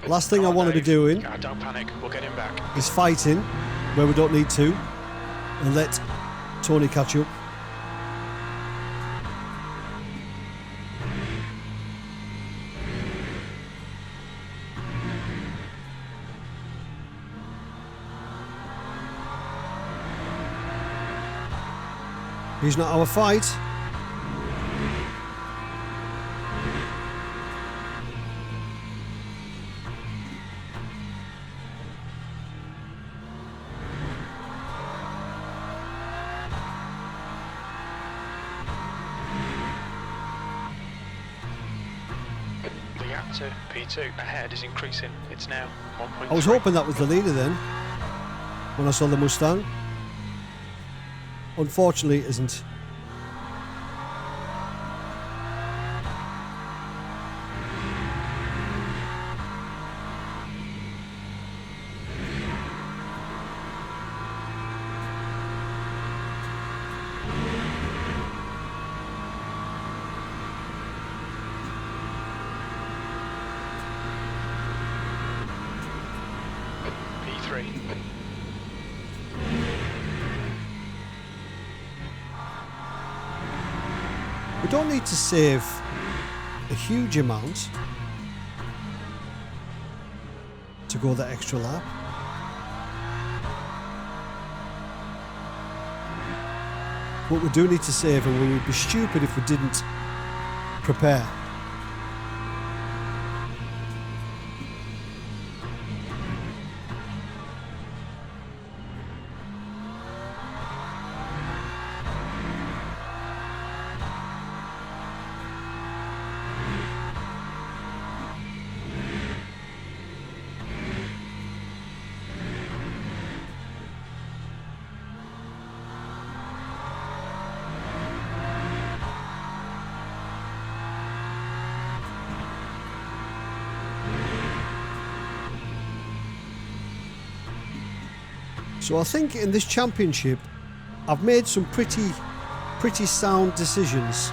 Last thing Come I on, want to be Dave. doing Don't panic, we'll get him back. is fighting where we don't need to and let Tony catch up. He's not our fight. The gap to P2 ahead is increasing. It's now 1.3. I was hoping that was the leader then, when I saw the Mustang. Unfortunately, it isn't. P3. We don't need to save a huge amount to go that extra lap. But we do need to save, and we would be stupid if we didn't prepare. So I think in this championship, I've made some pretty sound decisions,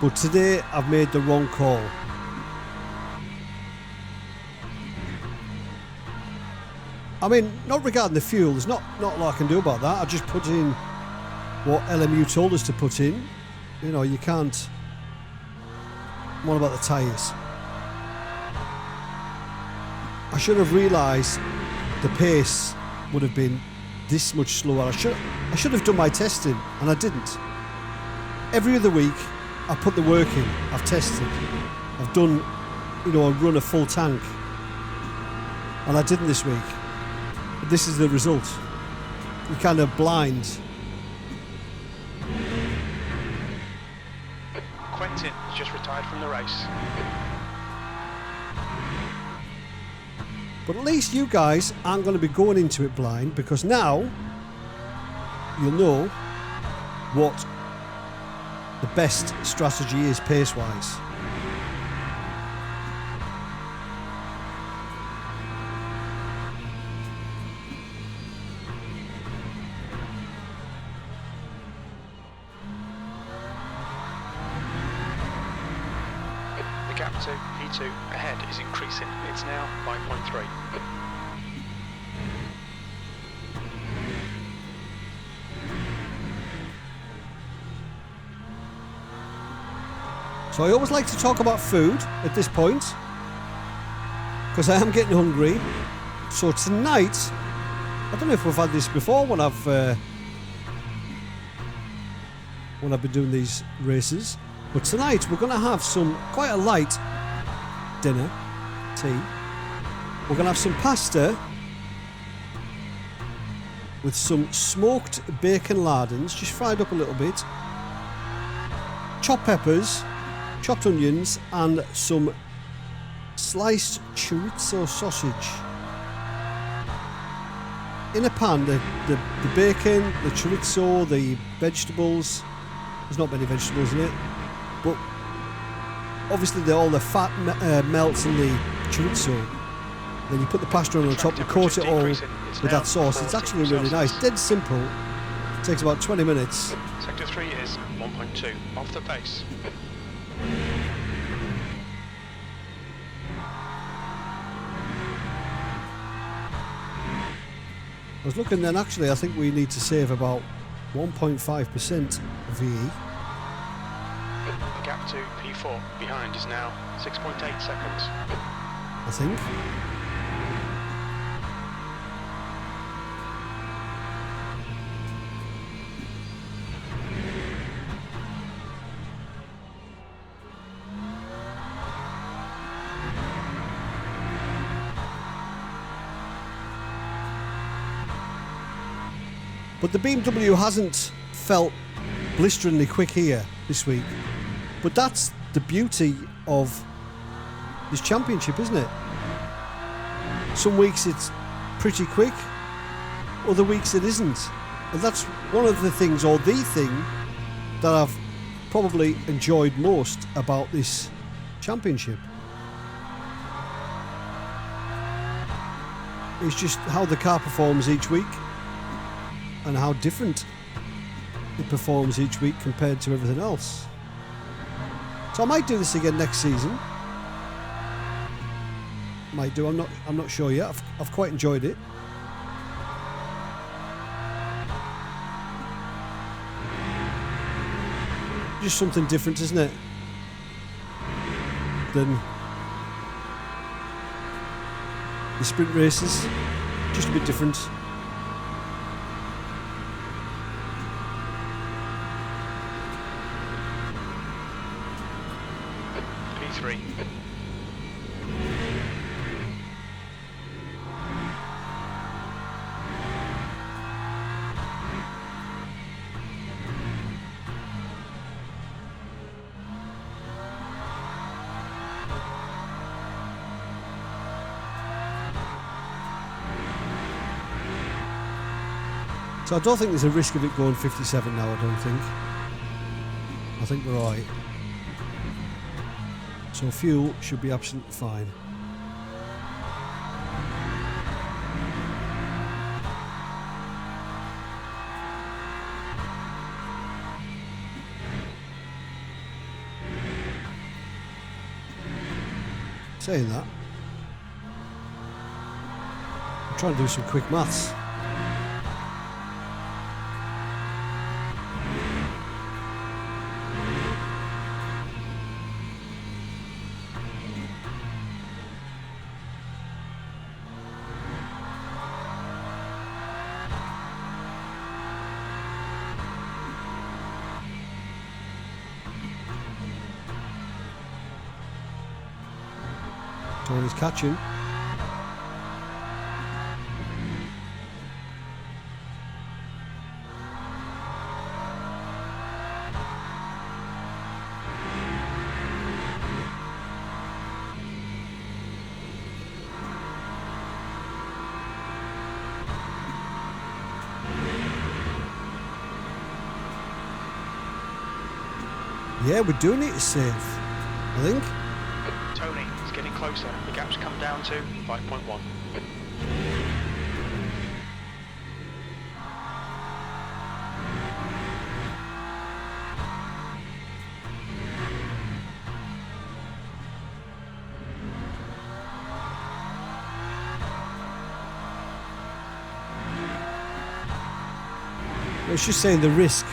but today I've made the wrong call. I mean, not regarding the fuel, there's not a lot I can do about that. I just put in what LMU told us to put in. You know, you can't. What about the tyres? I should have realised the pace would have been this much slower. I should have done my testing, and I didn't. Every other week, I put the work in. I've tested. I've done, I run a full tank, and I didn't this week. But this is the result. You're kind of blind. Quentin has just retired from the race. But at least you guys aren't going to be going into it blind, because now you'll know what the best strategy is pace-wise. The gap to P2 ahead is increasing. It's now 5.3. So I always like to talk about food at this point, because I am getting hungry. So tonight, I don't know if we've had this before when I've been doing these races, but tonight we're going to have quite a light dinner, tea. We're going to have some pasta with some smoked bacon lardons, just fried up a little bit, chopped peppers, chopped onions, and some sliced chorizo sausage. In a pan, the bacon, the chorizo, the vegetables. There's not many vegetables in it, but obviously all the fat melts in the chorizo. Then you put the pasta on top and coat it all with that sauce. It's actually really nice. Dead simple. It takes about 20 minutes. Sector 3 is 1.2, off the pace. I was looking then, actually, I think we need to save about 1.5% VE. The gap to P4 behind is now 6.8 seconds. I think. But the BMW hasn't felt blisteringly quick here this week. But that's the beauty of this championship, isn't it? Some weeks it's pretty quick, other weeks it isn't. And that's one of the things, or the thing, that I've probably enjoyed most about this championship. It's just how the car performs each week, and how different it performs each week compared to everything else. So I might do this again next season. Might do. I'm not sure yet. I've quite enjoyed it. Just something different, isn't it? Than the sprint races. Just a bit different. P3. So I don't think there's a risk of it going 57 now, I don't think. I think we're alright. So fuel should be absolutely fine. Saying that, I'm trying to do some quick maths. Tony's catching. Yeah, we're doing it safe, I think. Tony is getting closer. The gap's come down to 5.1. It's just saying the risk.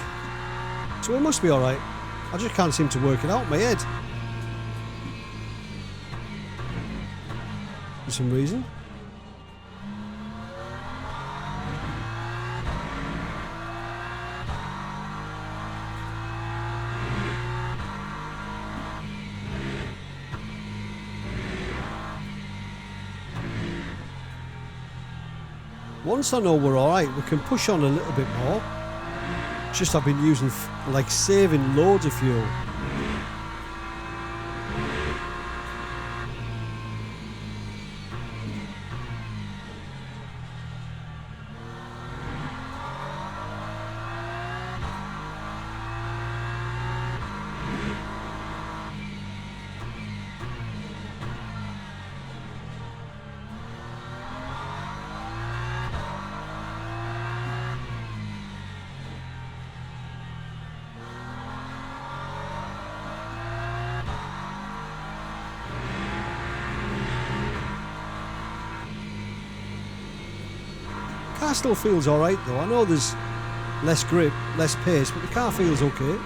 So it must be alright. I just can't seem to work it out in my head. For some reason. Once I know we're alright, we can push on a little bit more. It's just I've been using, like, saving loads of fuel. Car still feels alright though. I know there's less grip, less pace, but the car feels okay.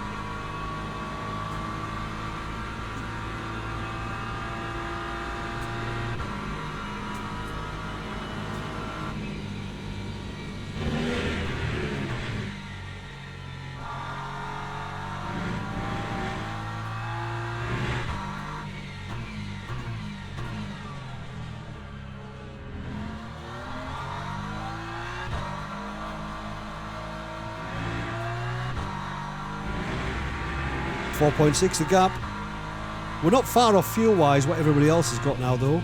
.6 the gap. We're not far off fuel wise what everybody else has got now though.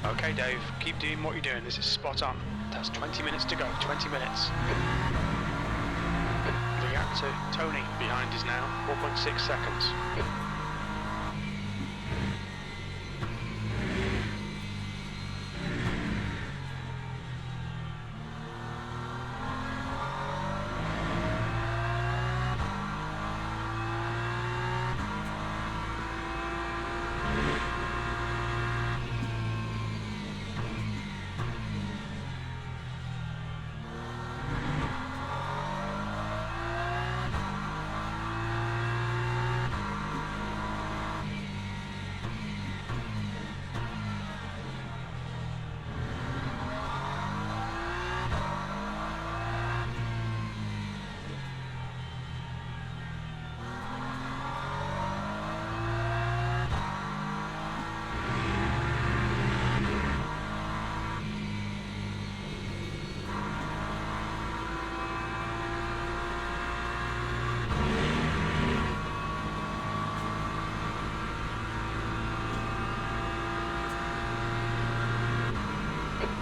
Okay Dave, keep doing what you're doing, this is spot on. That's 20 minutes to go, 20 minutes. The gap to Tony behind is now 4.6 seconds.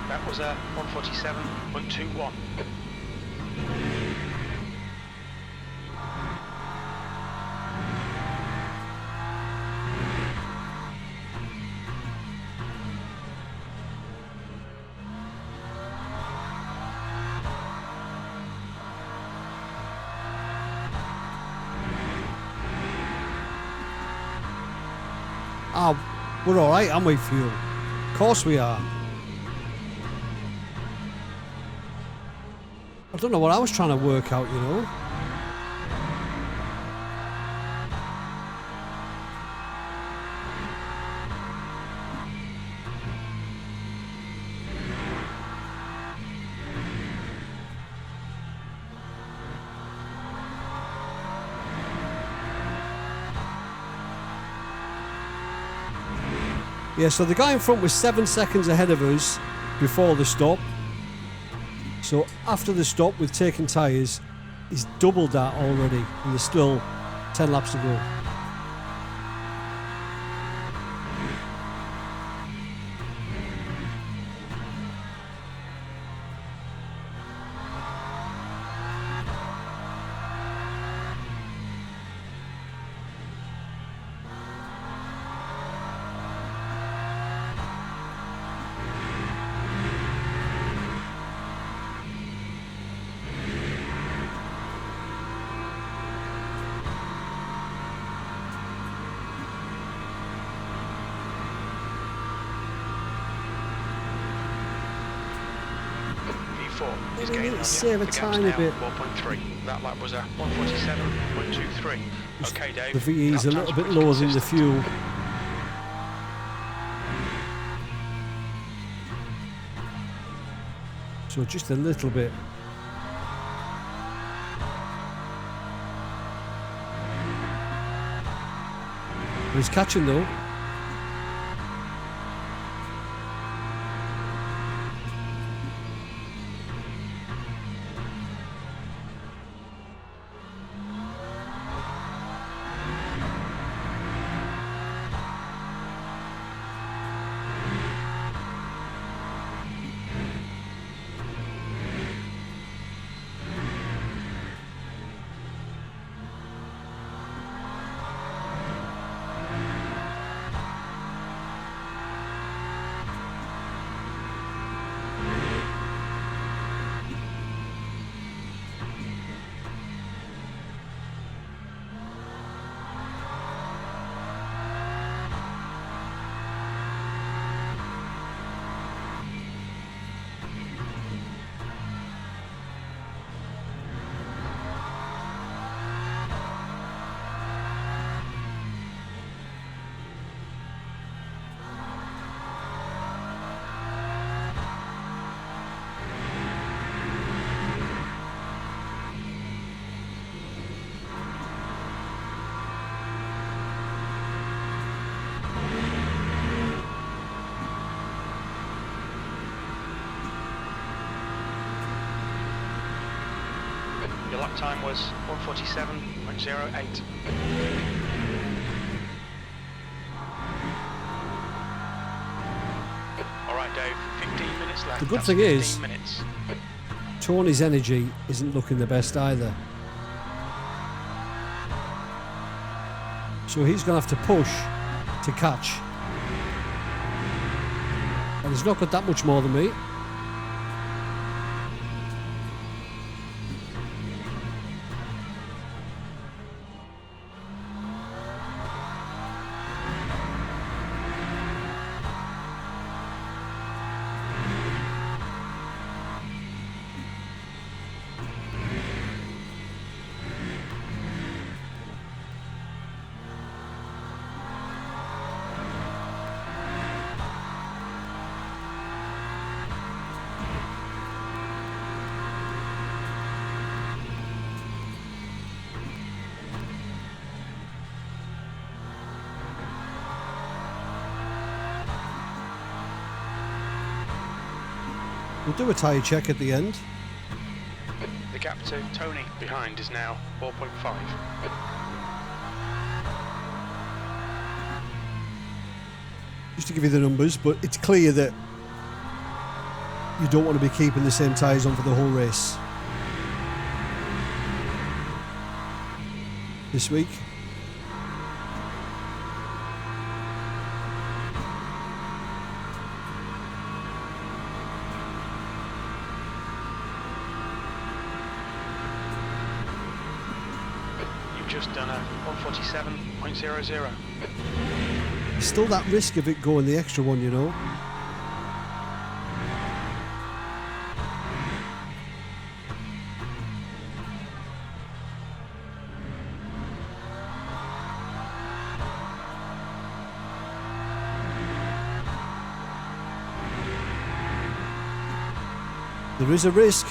That was a 147.21. We're alright, aren't we, fuel? Of course we are. I don't know what I was trying to work out, you know. Yeah, so the guy in front was 7 seconds ahead of us before the stop. So after the stop with taking tyres, he's doubled that already, and there's still 10 laps to go. Is getting on save a tiny bit. 4.3. That lap was a 147.23. Okay, Dave. The VE is a lap little time's bit lower than the consistent. fuel. So just a little bit. But he's catching though. Your lap time was 147.08. Alright Dave, 15 minutes left. The good That's thing 15 is, minutes. Tony's energy isn't looking the best either. So he's going to have to push to catch. And he's not got that much more than me. We'll do a tyre check at the end. The gap to Tony behind is now 4.5. Just to give you the numbers, but it's clear that you don't want to be keeping the same tyres on for the whole race this week. You've just done a 147.00. There's still that risk of it going the extra one, you know. There is a risk.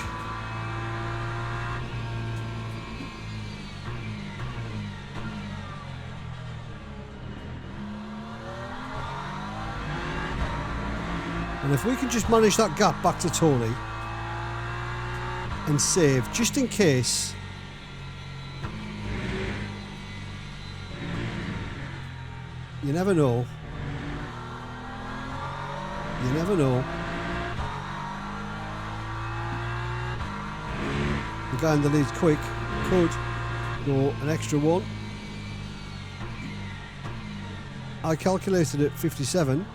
And if we can just manage that gap back to Tony and save, just in case. You never know. You never know. The guy in the lead quick could go an extra one. I calculated at 57.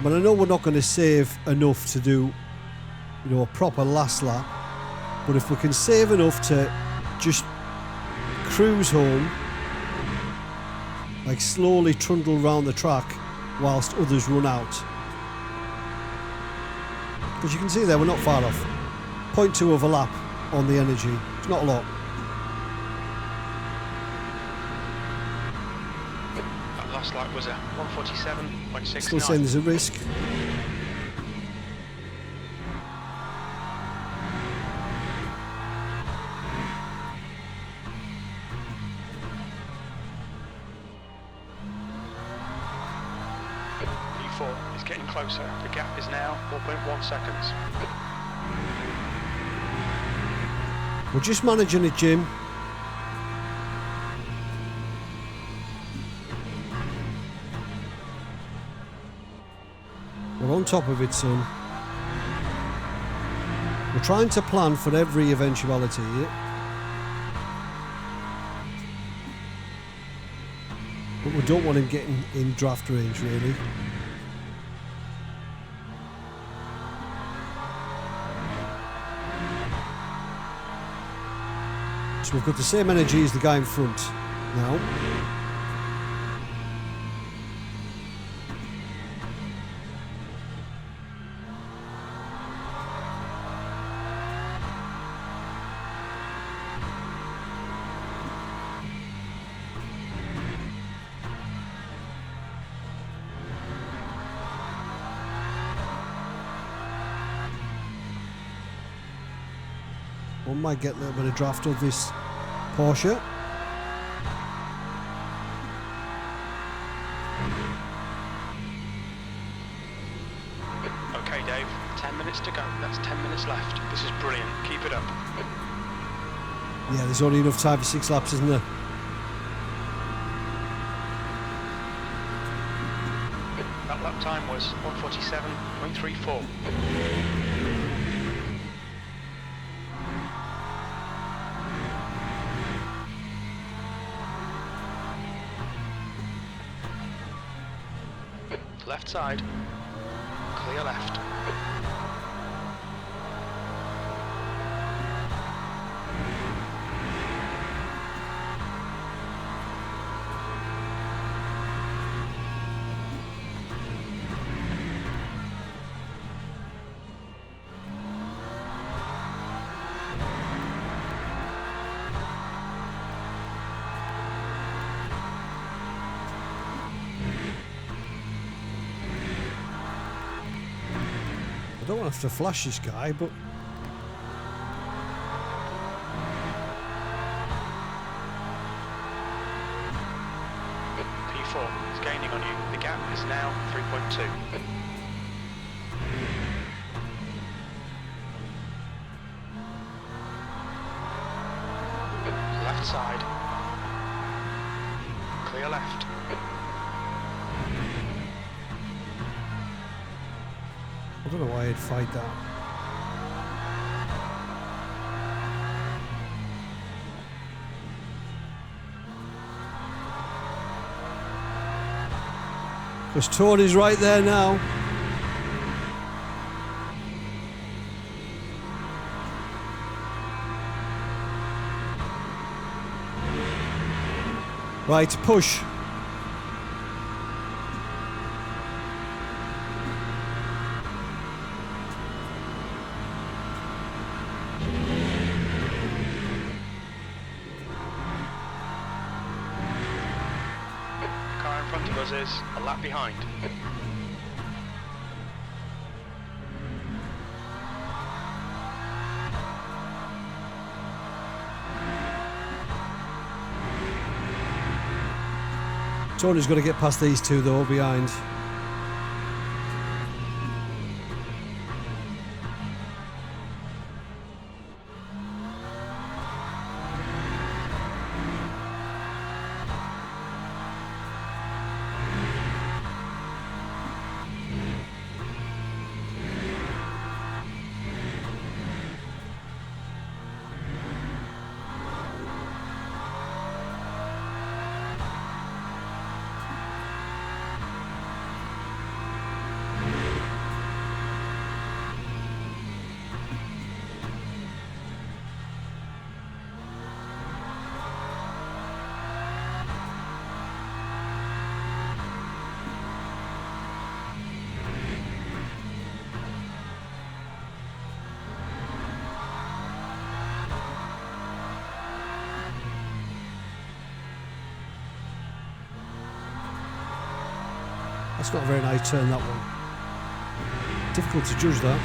But I know we're not going to save enough to do, a proper last lap. But if we can save enough to just cruise home, like slowly trundle around the track whilst others run out. Because you can see there, we're not far off. 0.2 of a lap on the energy. It's not a lot. That last lap was a 1:47.69. Still saying there's a risk. Is getting closer. The gap is now 4.1 seconds. We're just managing it, Jim. We're on top of it, son. We're trying to plan for every eventuality. But we don't want him getting in draft range, really. So we've got the same energy as the guy in front now. One might get a little bit of draft of this Porsche. Okay, Dave, 10 minutes to go. That's 10 minutes left. This is brilliant. Keep it up. Yeah, there's only enough time for 6 laps, isn't there? That lap time was 1:47.34. Left side, clear left. I don't have to flash this guy, but P4 is gaining on you. The gap is now 3.2. Left side. Clear left. I don't know why I'd fight that. Because Tony's right there now. Right, push. Car in front of us is a lap behind. Tony's got to get past these two though behind. That's not a very nice turn, that one. Difficult to judge that.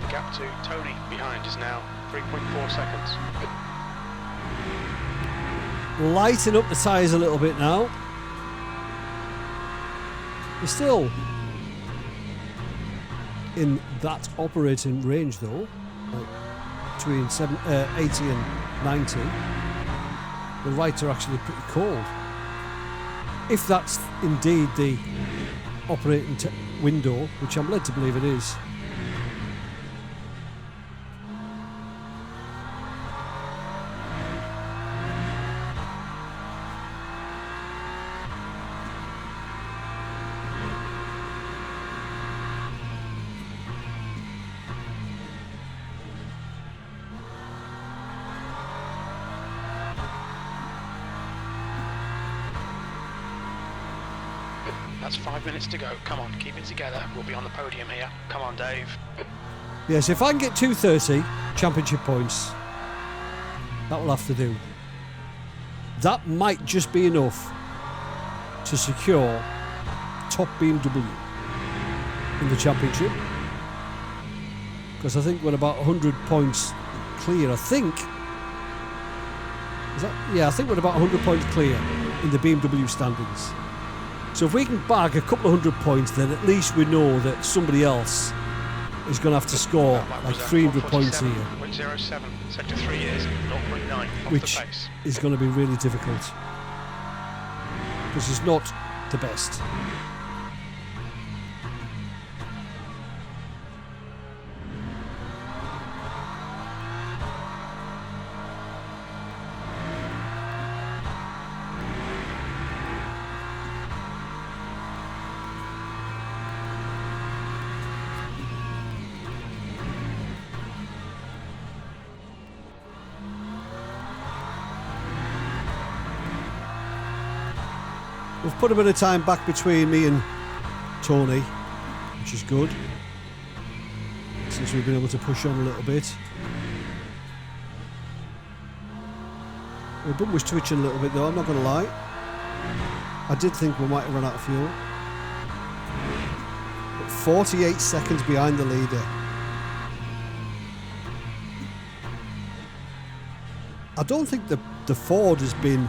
Gap to Tony behind is now 3.4 seconds. Lighten up the tyres a little bit now. We're still in that operating range though, like between 80 and 90. The rights are actually pretty cold. If that's indeed the operating window, which I'm led to believe it is. That's 5 minutes to go. Come on, keep it together. We'll be on the podium here. Come on, Dave. Yes, if I can get 230 championship points, that will have to do. That might just be enough to secure top BMW in the championship. Because I think we're about 100 points clear. I think we're about 100 points clear in the BMW standings. So if we can bag a couple of 100 points, then at least we know that somebody else is going to have to score like 300 points here. 0.07, sector 3 is 0.9 off which the pace. is going to be really difficult. Because it's not the best. We've put a bit of time back between me and Tony, which is good, since we've been able to push on a little bit. My bum was twitching a little bit though, I'm not going to lie. I did think we might have run out of fuel. But 48 seconds behind the leader. I don't think the Ford has been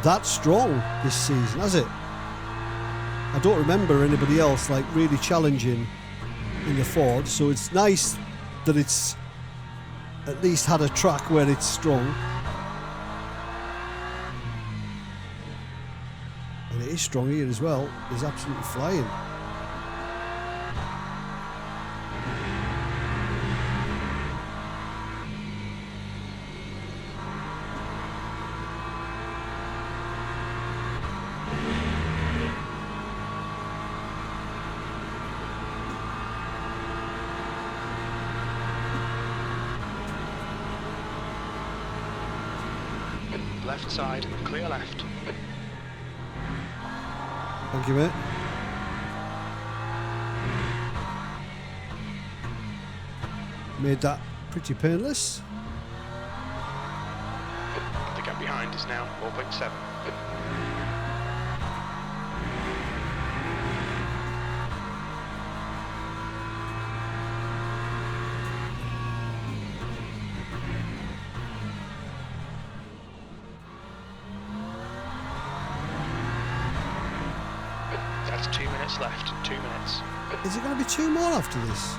that strong this season, has it? I don't remember anybody else like really challenging in the Ford, so it's nice that it's at least had a track where it's strong. And it is strong here as well. It's absolutely flying. Left side, clear left. Thank you, mate. Made that pretty painless. The gap behind is now 4.7. That's 2 minutes left. 2 minutes. Is it going to be 2 more after this?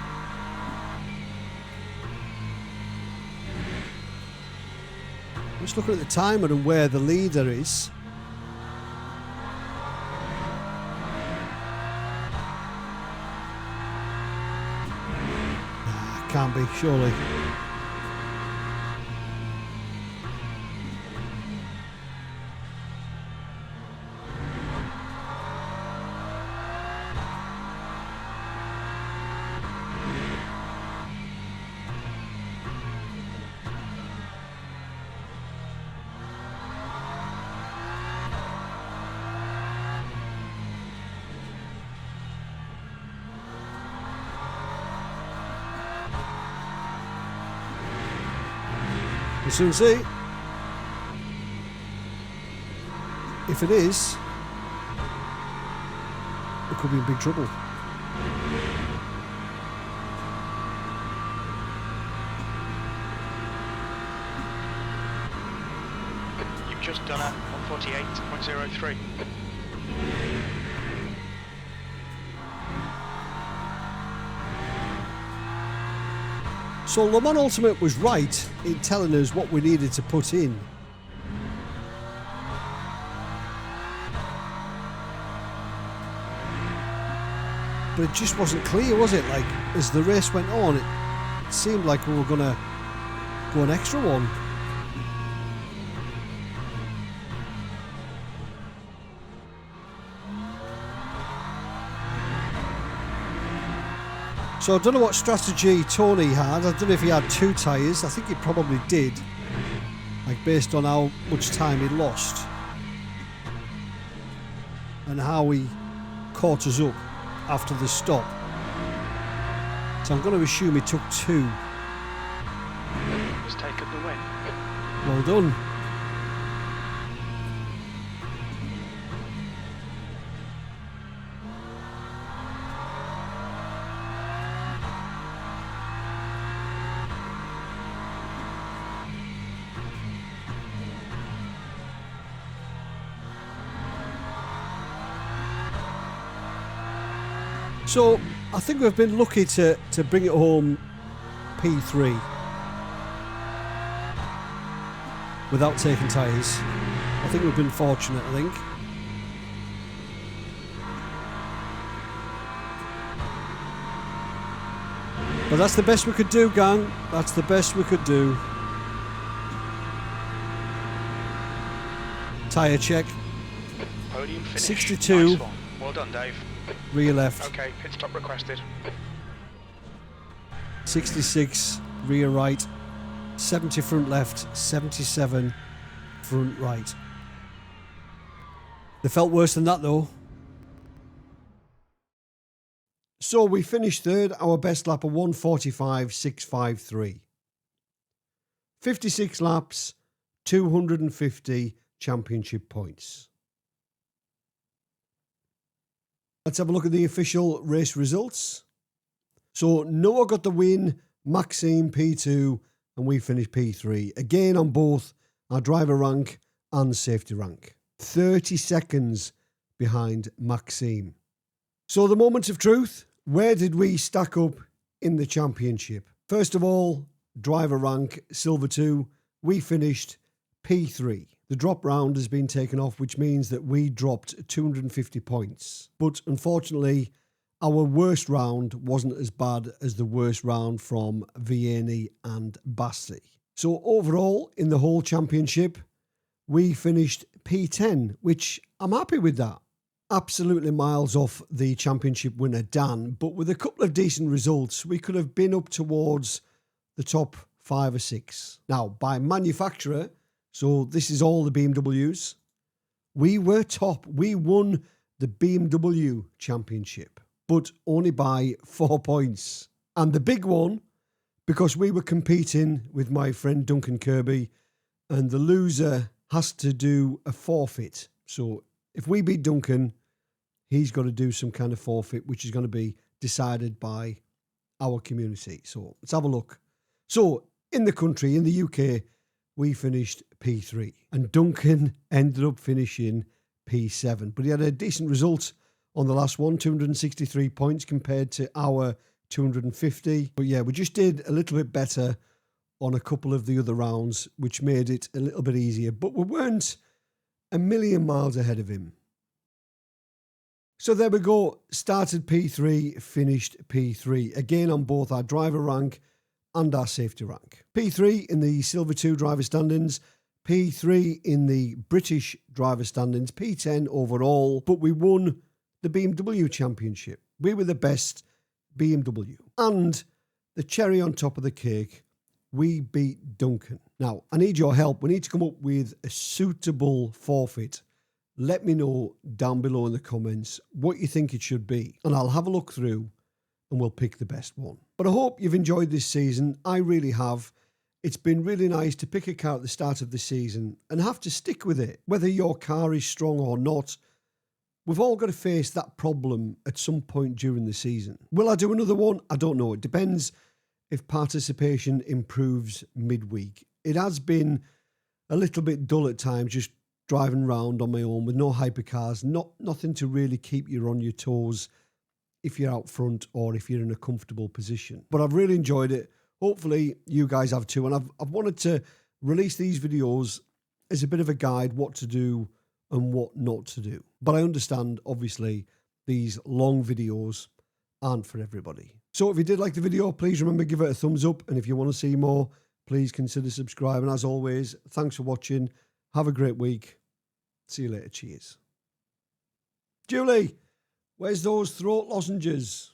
I'm just looking at the timer and where the leader is. Nah, can't be, surely. We'll soon see. If it is, we could be in big trouble. You've just done a 148.03. So Le Mans Ultimate was right in telling us what we needed to put in. But it just wasn't clear, was it? Like, as the race went on, it seemed like we were going to go an extra one. So I don't know what strategy Tony had. I don't know if he had 2 tyres. I think he probably did. Like, based on how much time he lost. And how he caught us up after the stop. So I'm going to assume he took 2. Has taken the win. Well done. So I think we've been lucky to bring it home P3 without taking tyres. I think we've been fortunate, I think. But that's the best we could do, gang. That's the best we could do. Tyre check. Podium finish. 62. Nice one. Well done, Dave. Rear left. Okay, pit stop requested. 66 rear right. 70 front left. 77 front right. They felt worse than that though. So we finished third, our best lap of 1:45.653. 56 laps, 250 championship points. Let's have a look at the official race results. So Noah got the win, Maxime P2, and we finished P3. Again on both our driver rank and safety rank. 30 seconds behind Maxime. So the moment of truth, where did we stack up in the championship? First of all, driver rank, Silver 2, we finished P3. The drop round has been taken off, which means that we dropped 250 points. But unfortunately, our worst round wasn't as bad as the worst round from Vianney and Bassi. So overall, in the whole championship, we finished P10, which I'm happy with that. Absolutely miles off the championship winner, Dan, but with a couple of decent results, we could have been up towards the top 5 or 6. Now, by manufacturer, So this is all the BMWs. We were top. We won the BMW Championship, but only by 4 points. And the big one, because we were competing with my friend Duncan Kirby, and the loser has to do a forfeit. So if we beat Duncan, he's got to do some kind of forfeit, which is going to be decided by our community. So let's have a look. So in the country, in the UK, we finished P3, and Duncan ended up finishing P7. But he had a decent result on the last one, 263 points compared to our 250. But yeah, we just did a little bit better on a couple of the other rounds, which made it a little bit easier. But we weren't a million miles ahead of him. So there we go. Started P3, finished P3. Again on both our driver rank and our safety rank. P3 in the Silver 2 driver standings, P3 in the British driver standings, P10 overall, but we won the BMW Championship. We were the best BMW. And the cherry on top of the cake, we beat Duncan. Now, I need your help. We need to come up with a suitable forfeit. Let me know down below in the comments what you think it should be, and I'll have a look through and we'll pick the best one. But I hope you've enjoyed this season. I really have. It's been really nice to pick a car at the start of the season and have to stick with it. Whether your car is strong or not, we've all got to face that problem at some point during the season. Will I do another one? I don't know. It depends if participation improves midweek. It has been a little bit dull at times, just driving around on my own with no hypercars, nothing to really keep you on your toes if you're out front or if you're in a comfortable position. But I've really enjoyed it. Hopefully you guys have too. And I've wanted to release these videos as a bit of a guide what to do and what not to do. But I understand, obviously, these long videos aren't for everybody. So if you did like the video, please remember, give it a thumbs up. And if you want to see more, please consider subscribing. As always, thanks for watching. Have a great week. See you later. Cheers. Julie, where's those throat lozenges?